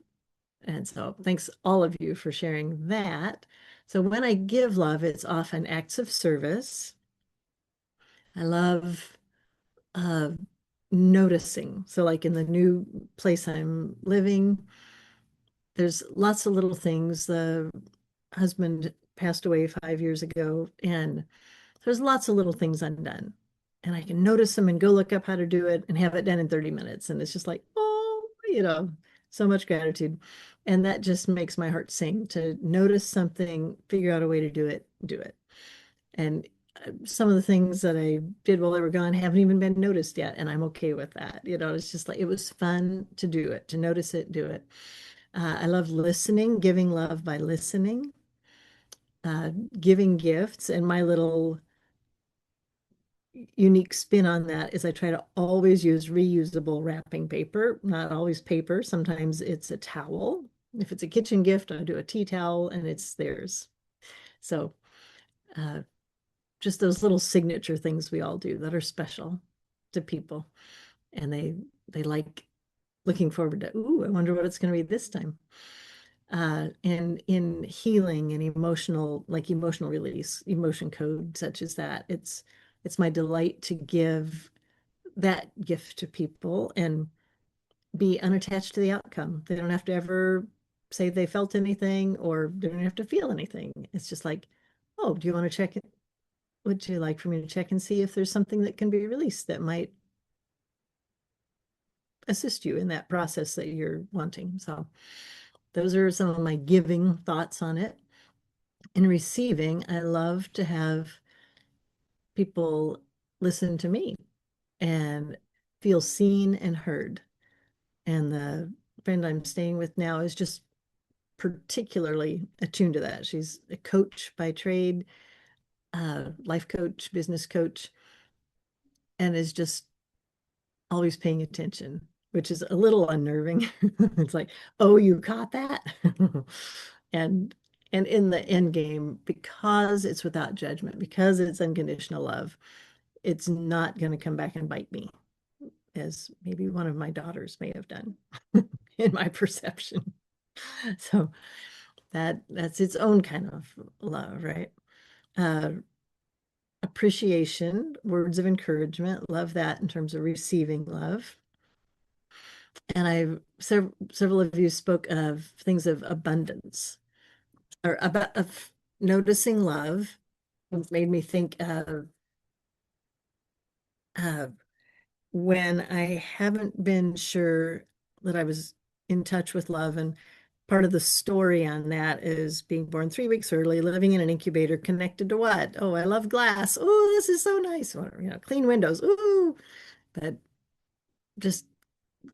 And so thanks all of you for sharing that. So when I give love, it's often acts of service. I love uh, noticing. So like in the new place I'm living, there's lots of little things. The husband passed away 5 years ago, and there's lots of little things undone. And I can notice them and go look up how to do it and have it done in 30 minutes. And it's just like, oh, so much gratitude. And that just makes my heart sing to notice something, figure out a way to do it, do it. And some of the things that I did while they were gone haven't even been noticed yet. And I'm okay with that. It's just like, it was fun to do it, to notice it, do it. I love listening, giving love by listening, giving gifts. And my little unique spin on that is I try to always use reusable wrapping paper, not always paper. Sometimes it's a towel. If it's a kitchen gift, I do a tea towel and it's theirs. So uh, just those little signature things we all do that are special to people. And they like looking forward to, ooh, I wonder what it's going to be this time. And in healing and emotional, like emotional release, emotion code, such as that, it's my delight to give that gift to people and be unattached to the outcome. They don't have to ever say they felt anything or they don't have to feel anything. It's just like, oh, do you want to check it? Would you like for me to check and see if there's something that can be released that might assist you in that process that you're wanting? So those are some of my giving thoughts on it. In receiving, I love to have people listen to me and feel seen and heard. And the friend I'm staying with now is just particularly attuned to that. She's a coach by trade, life coach, business coach, and is just always paying attention, which is a little unnerving. It's like, oh, you caught that. and and in the end game, because it's without judgment, because it's unconditional love, it's not going to come back and bite me, as maybe one of my daughters may have done in my perception. So that's its own kind of love, right? Uh, Appreciation, words of encouragement, love that in terms of receiving love. And several of you spoke of things of abundance or about of noticing love. It made me think of uh, when I haven't been sure that I was in touch with love. And part of the story on that is being born 3 weeks early, living in an incubator, connected to what? Oh, I love glass. Oh, this is so nice. Clean windows. Ooh, but just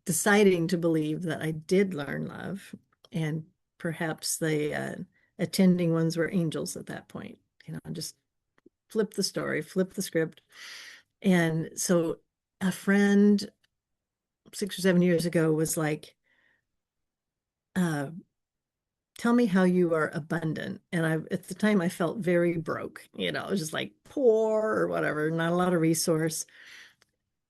deciding to believe that I did learn love, and perhaps the attending ones were angels at that point. Just flip the story, flip the script. And so a friend 6 or 7 years ago was like, tell me how you are abundant. And at the time I felt very broke, I was just like poor or whatever, not a lot of resource.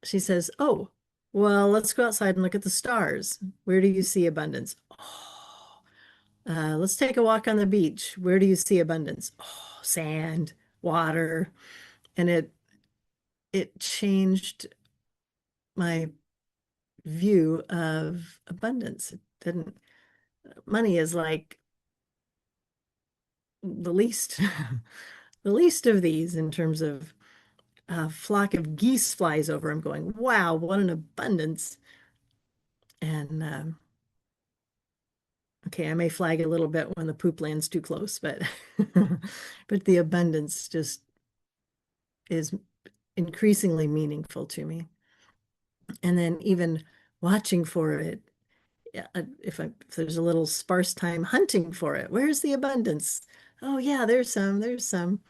She says, "Oh, well, let's go outside and look at the stars. Where do you see abundance?" Oh, let's take a walk on the beach. Where do you see abundance? Oh, sand, water. And it changed my view of abundance. It didn't, money is like the least, the least of these in terms of a flock of geese flies over. I'm going, wow, what an abundance. And okay, I may flag a little bit when the poop lands too close, but but the abundance just is increasingly meaningful to me. And then even watching for it, if there's a little sparse time hunting for it, where's the abundance? Oh yeah, there's some.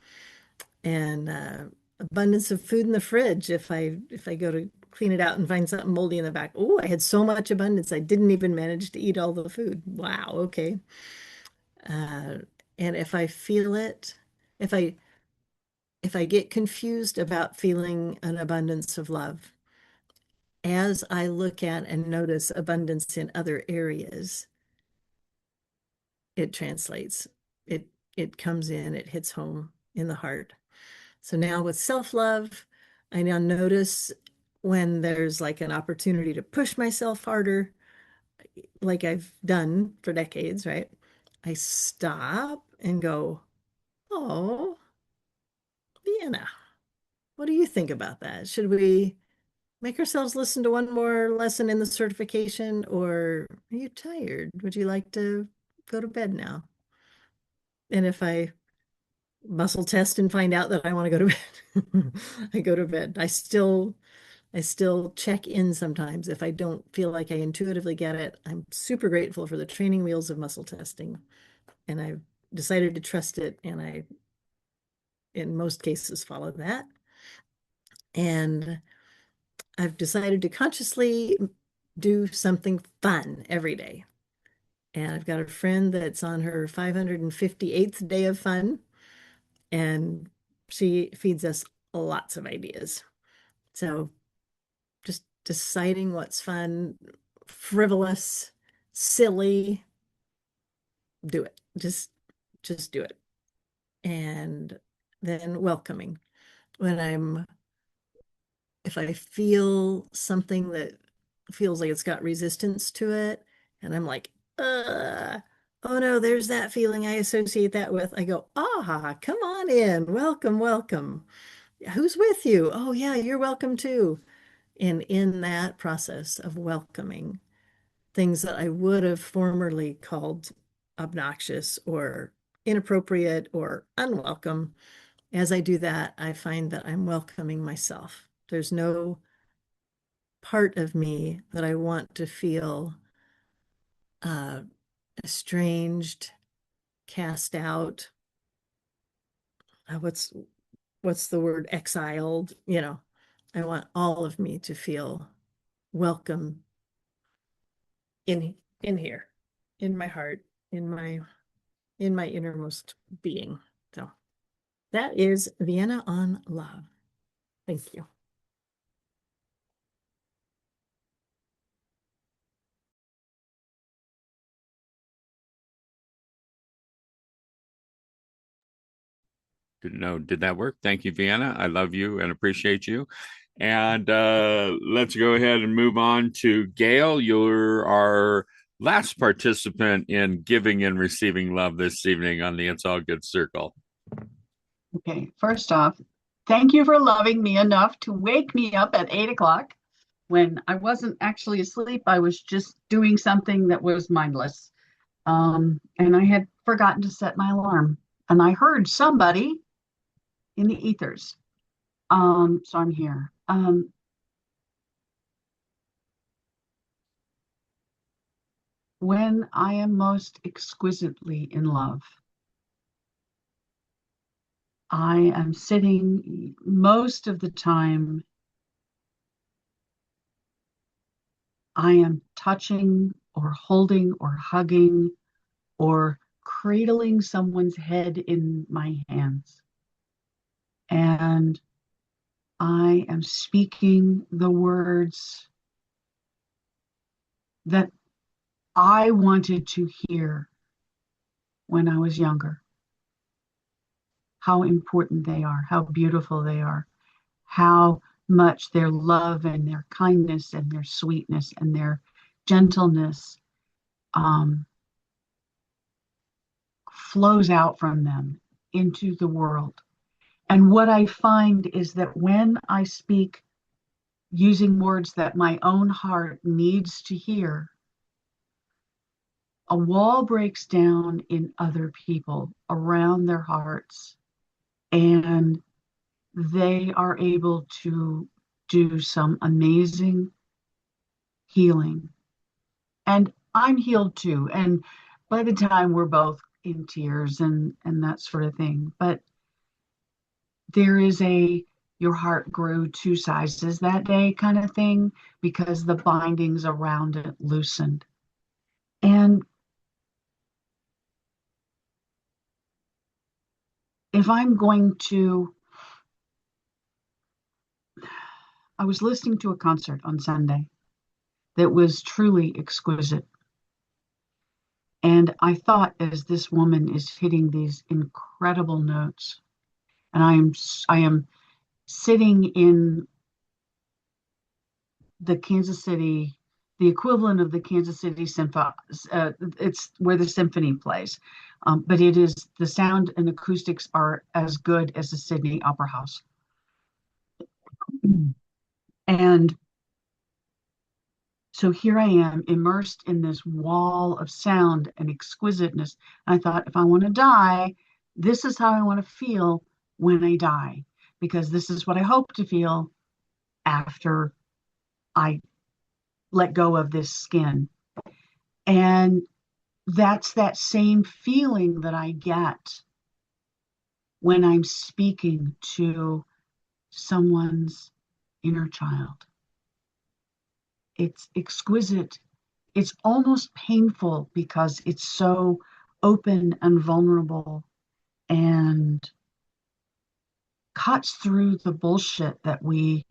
And abundance of food in the fridge. If I go to clean it out and find something moldy in the back, oh, I had so much abundance, I didn't even manage to eat all the food. Wow, okay. Uh, and if I feel it, if I if I get confused about feeling an abundance of love, as I look at and notice abundance in other areas, it translates. It it comes in, it hits home in the heart. So now with self-love, I now notice when there's like an opportunity to push myself harder, like I've done for decades, right? I stop and go, "Oh, Vienna, what do you think about that? Should we make ourselves listen to one more lesson in the certification, or are you tired? Would you like to go to bed now?" And if I muscle test and find out that I want to go to bed, I go to bed. I still check in sometimes if I don't feel like I intuitively get it. I'm super grateful for the training wheels of muscle testing, and I've decided to trust it, and I, in most cases, follow that. And I've decided to consciously do something fun every day. And I've got a friend that's on her 558th day of fun, and she feeds us lots of ideas. So just deciding what's fun, frivolous, silly, do it. Just do it. And then welcoming. When if I feel something that feels like it's got resistance to it, and I'm like, oh no, there's that feeling I associate that with. I go, ah, come on in. Welcome, welcome. Who's with you? Oh yeah, you're welcome too. And in that process of welcoming, things that I would have formerly called obnoxious or inappropriate or unwelcome, as I do that, I find that I'm welcoming myself. There's no part of me that I want to feel uh, estranged, cast out. What's the word? Exiled. I want all of me to feel welcome in here, in my heart, in my innermost being. So that is Vienna on love. Thank you. Didn't know. Did that work? Thank you, Vienna. I love you and appreciate you. And let's go ahead and move on to Gail. You're our last participant in giving and receiving love this evening on the It's All Good Circle. Okay, first off, thank you for loving me enough to wake me up at 8 o'clock when I wasn't actually asleep. I was just doing something that was mindless. And I had forgotten to set my alarm. And I heard somebody in the ethers. So I'm here. When I am most exquisitely in love, I am sitting most of the time. I am touching or holding or hugging or cradling someone's head in my hands. And I am speaking the words that I wanted to hear when I was younger. How important they are, how beautiful they are, how much their love and their kindness and their sweetness and their gentleness flows out from them into the world. And what I find is that when I speak using words that my own heart needs to hear, a wall breaks down in other people around their hearts, and they are able to do some amazing healing. And I'm healed too. And by the time we're both in tears and that sort of thing, but there is a your heart grew 2 sizes that day kind of thing because the bindings around it loosened. And if I'm going to, I was listening to a concert on Sunday that was truly exquisite. And I thought, as this woman is hitting these incredible notes, and I am sitting in the Kansas City, the equivalent of the Kansas City Symphony. It's where the Symphony plays, but it is the sound and acoustics are as good as the Sydney Opera House. And so here I am immersed in this wall of sound and exquisiteness. I thought, if I want to die, this is how I want to feel when I die, because this is what I hope to feel after I let go of this skin. And that's that same feeling that I get when I'm speaking to someone's inner child. It's exquisite. It's almost painful because it's so open and vulnerable and cuts through the bullshit that we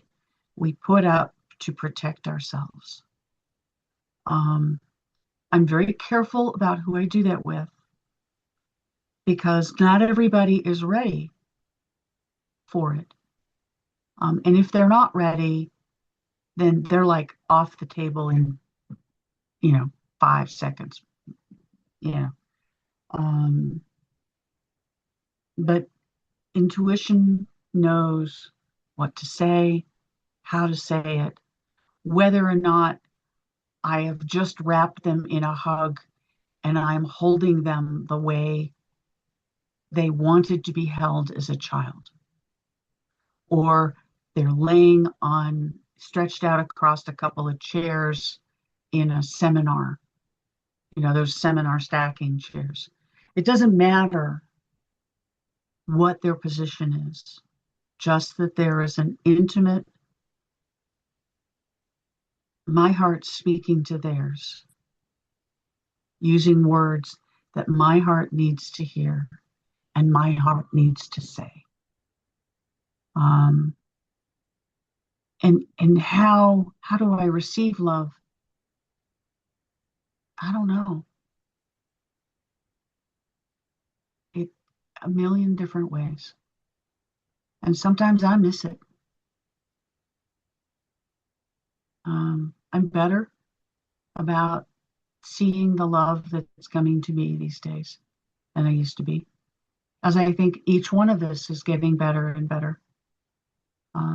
put up to protect ourselves. I'm very careful about who I do that with because not everybody is ready for it. And if they're not ready, then they're like off the table in, 5 seconds. Yeah. But intuition knows what to say, how to say it, whether or not I have just wrapped them in a hug and I'm holding them the way they wanted to be held as a child, or they're laying on, stretched out across a couple of chairs in a seminar, those seminar stacking chairs. It doesn't matter what their position is, just that there is an intimate, my heart speaking to theirs, using words that my heart needs to hear and my heart needs to say. And how do I receive love? I don't know. A million different ways. And sometimes I miss it. I'm better about seeing the love that's coming to me these days than I used to be, as I think each one of us is getting better and better. But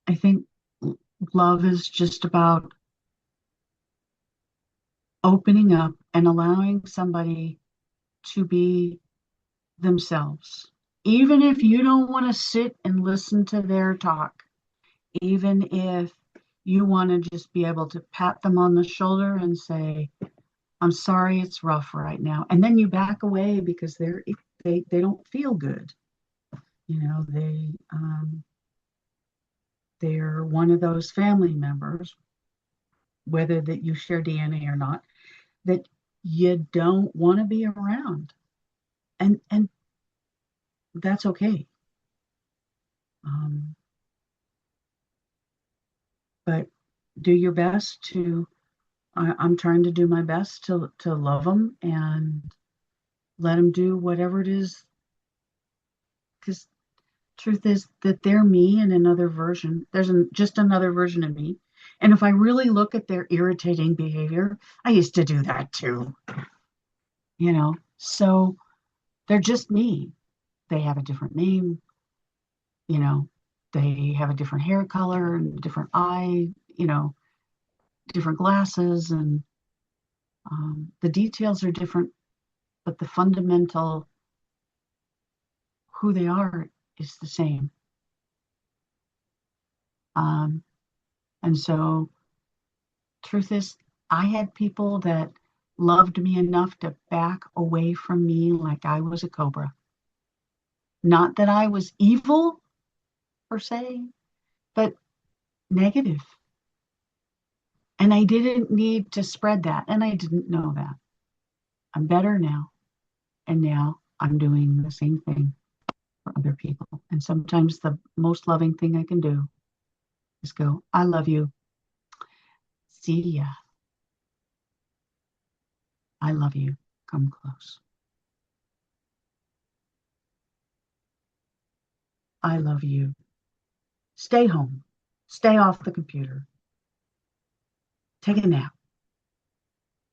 I think love is just about opening up and allowing somebody to be themselves. Even if you don't want to sit and listen to their talk, even if you want to just be able to pat them on the shoulder and say, I'm sorry, it's rough right now. And then you back away because they don't feel good. They they're one of those family members, whether that you share DNA or not, that you don't want to be around. And that's okay. But do your best to, I'm trying to do my best to love them and let them do whatever it is. Because truth is that they're me in another version. There's just another version of me. And if I really look at their irritating behavior, I used to do that too. So they're just me. They have a different name, they have a different hair color and different eye, different glasses, and the details are different, but the fundamental who they are is the same. And so, truth is, I had people that loved me enough to back away from me like I was a cobra. Not that I was evil per se, but negative. And I didn't need to spread that. And I didn't know that. I'm better now. And now I'm doing the same thing for other people. And sometimes the most loving thing I can do is go, I love you. See ya. I love you. Come close. I love you. Stay home. Stay off the computer. Take a nap.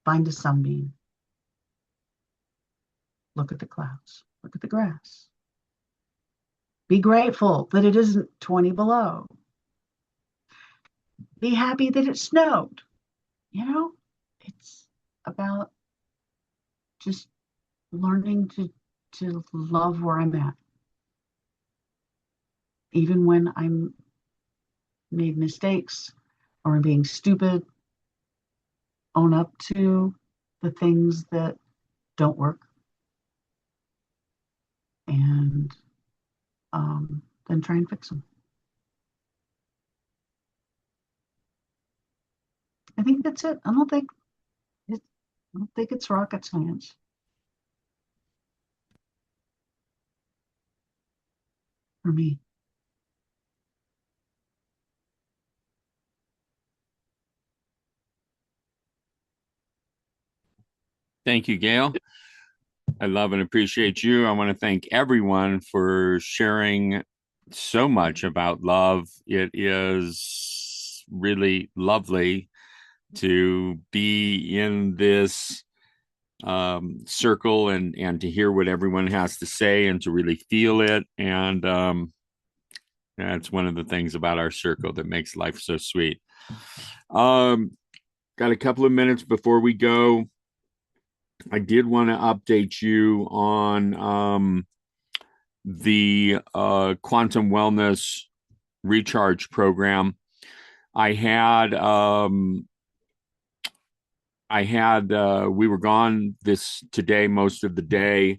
Find a sunbeam. Look at the clouds. Look at the grass. Be grateful that it isn't 20 below. Be happy that it snowed. It's about just learning to love where I'm at. Even when I'm made mistakes or I'm being stupid, own up to the things that don't work. And then try and fix them. I think that's it. I don't think it's rocket science. For me. Thank you, Gail. I love and appreciate you. I want to thank everyone for sharing so much about love. It is really lovely to be in this circle and to hear what everyone has to say and to really feel it. And that's one of the things about our circle that makes life so sweet. Got a couple of minutes before we go. I did want to update you on the quantum wellness recharge program. We were gone today, most of the day,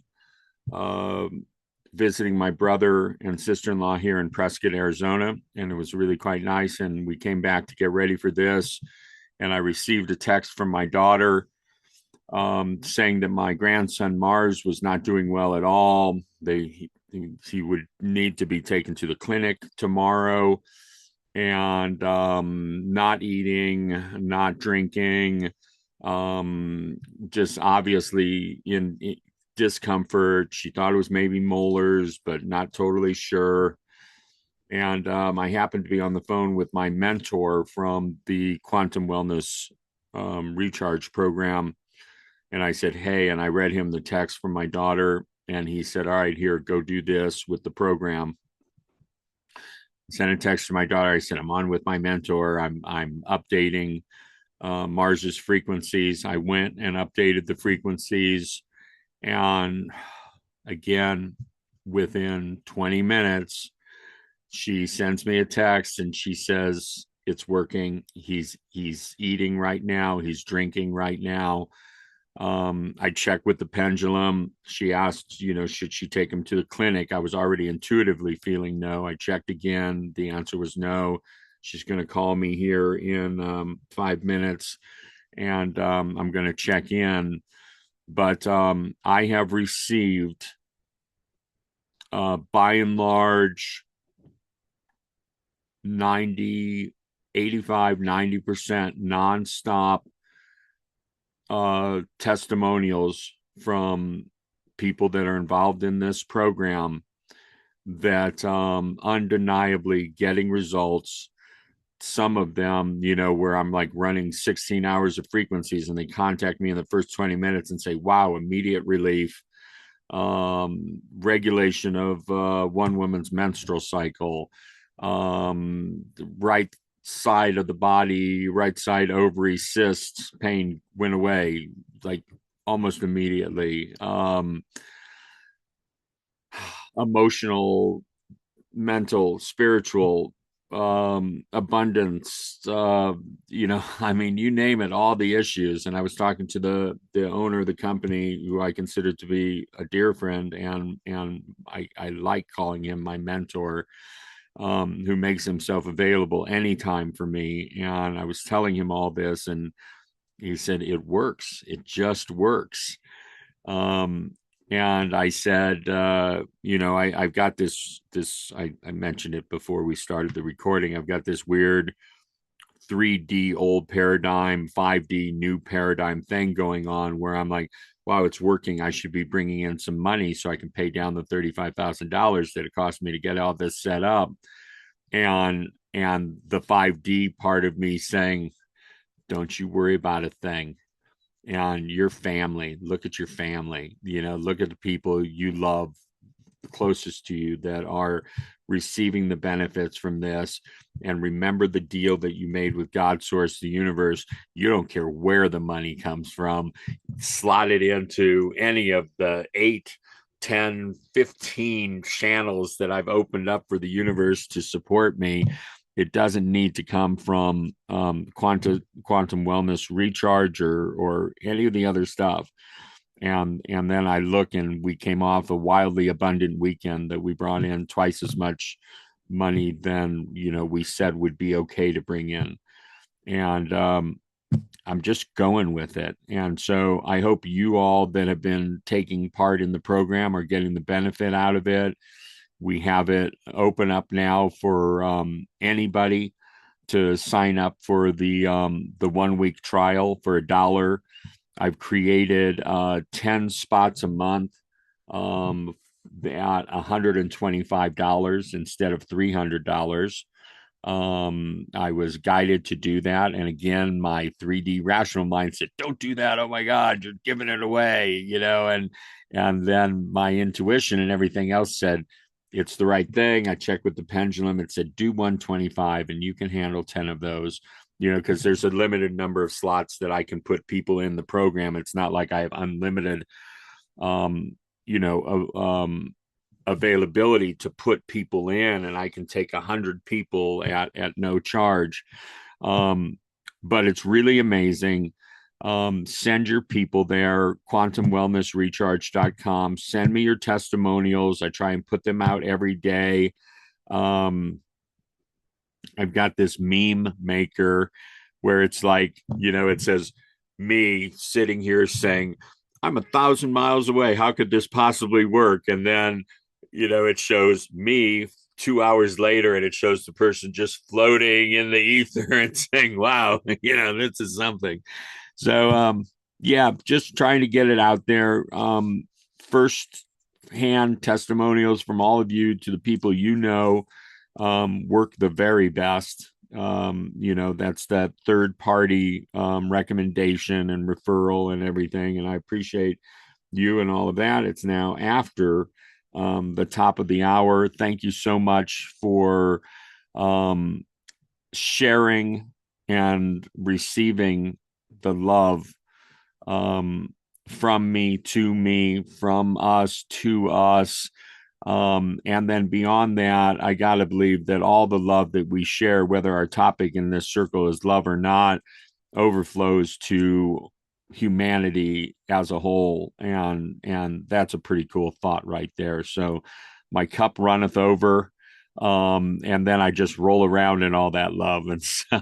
visiting my brother and sister-in-law here in Prescott, Arizona. And it was really quite nice. And we came back to get ready for this. And I received a text from my daughter saying that my grandson Mars was not doing well at all. He would need to be taken to the clinic tomorrow, and not eating, not drinking, just obviously in discomfort. She thought it was maybe molars, but not totally sure. And I happened to be on the phone with my mentor from the Quantum Wellness Recharge program. And I said, hey, and I read him the text from my daughter. And he said, all right, here, go do this with the program. I sent a text to my daughter. I said, I'm on with my mentor. I'm updating Mars's frequencies. I went and updated the frequencies. And again, within 20 minutes, she sends me a text and she says, it's working. He's eating right now. He's drinking right now. I checked with the pendulum. She asked, should she take him to the clinic? I was already intuitively feeling no. I checked again. The answer was no. She's going to call me here in 5 minutes, and I'm going to check in. But I have received, by and large, 90, 85, 90% nonstop testimonials from people that are involved in this program that undeniably getting results. Some of them, where I'm like running 16 hours of frequencies and they contact me in the first 20 minutes and say, wow, immediate relief, regulation of one woman's menstrual cycle, the right side of the body, right side ovary cysts, pain went away like almost immediately. Emotional, mental, spiritual, abundance, I mean, you name it, all the issues. And I was talking to the owner of the company, who I consider to be a dear friend, and I like calling him my mentor, who makes himself available anytime for me. And I was telling him all this, and he said, it works. It just works. And I said, I've got this, I mentioned it before we started the recording. I've got this weird 3D old paradigm, 5D new paradigm thing going on, where I'm like, wow, it's working. I should be bringing in some money so I can pay down the $35,000 that it cost me to get all this set up. And the 5D part of me saying, don't you worry about a thing. And your family, look at your family, look at the people you love closest to you that are receiving the benefits from this. And remember the deal that you made with God, source, the universe. You don't care where the money comes from. Slot it into any of the 8, 10, 15 channels that I've opened up for the universe to support me. It doesn't need to come from quantum wellness recharge or any of the other stuff. And then I look, and we came off a wildly abundant weekend that we brought in twice as much money than we said would be okay to bring in. And I'm just going with it. And so I hope you all that have been taking part in the program are getting the benefit out of it. We have it open up now for anybody to sign up for the 1 week trial for $1. I've created 10 spots a month at $125 instead of $300. I was guided to do that. And again, my 3D rational mind said, don't do that. Oh my God, you're giving it away, and then my intuition and everything else said, it's the right thing. I checked with the pendulum. It said, do 125 and you can handle 10 of those, because there's a limited number of slots that I can put people in the program. It's not like I have unlimited, availability to put people in, and I can take 100 people at no charge. But it's really amazing. Send your people there, quantumwellnessrecharge.com. Send me your testimonials. I try and put them out every day. I've got this meme maker where it's like, it says me sitting here saying, I'm 1,000 miles away. How could this possibly work? And then, it shows me 2 hours later, and it shows the person just floating in the ether and saying, wow, this is something. So, just trying to get it out there. First hand testimonials from all of you to the people work the very best. That's that third party recommendation and referral and everything. And I appreciate you and all of that. It's now after the top of the hour. Thank you so much for sharing and receiving the love from me to me, from us to us. And then beyond that, I got to believe that all the love that we share, whether our topic in this circle is love or not, overflows to humanity as a whole. And that's a pretty cool thought right there. So my cup runneth over. And then I just roll around in all that love. And so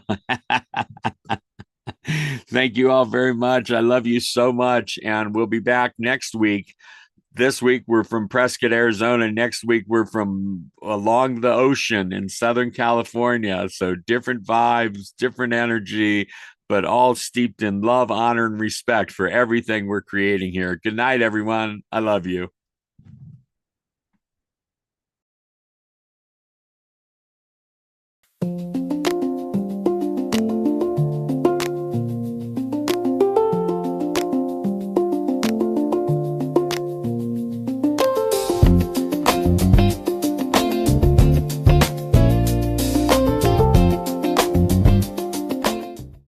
thank you all very much. I love you so much. And we'll be back next week. This week we're from Prescott, Arizona. Next week we're from along the ocean in Southern California. So different vibes, different energy, but all steeped in love, honor, and respect for everything we're creating here. Good night, everyone. I love you.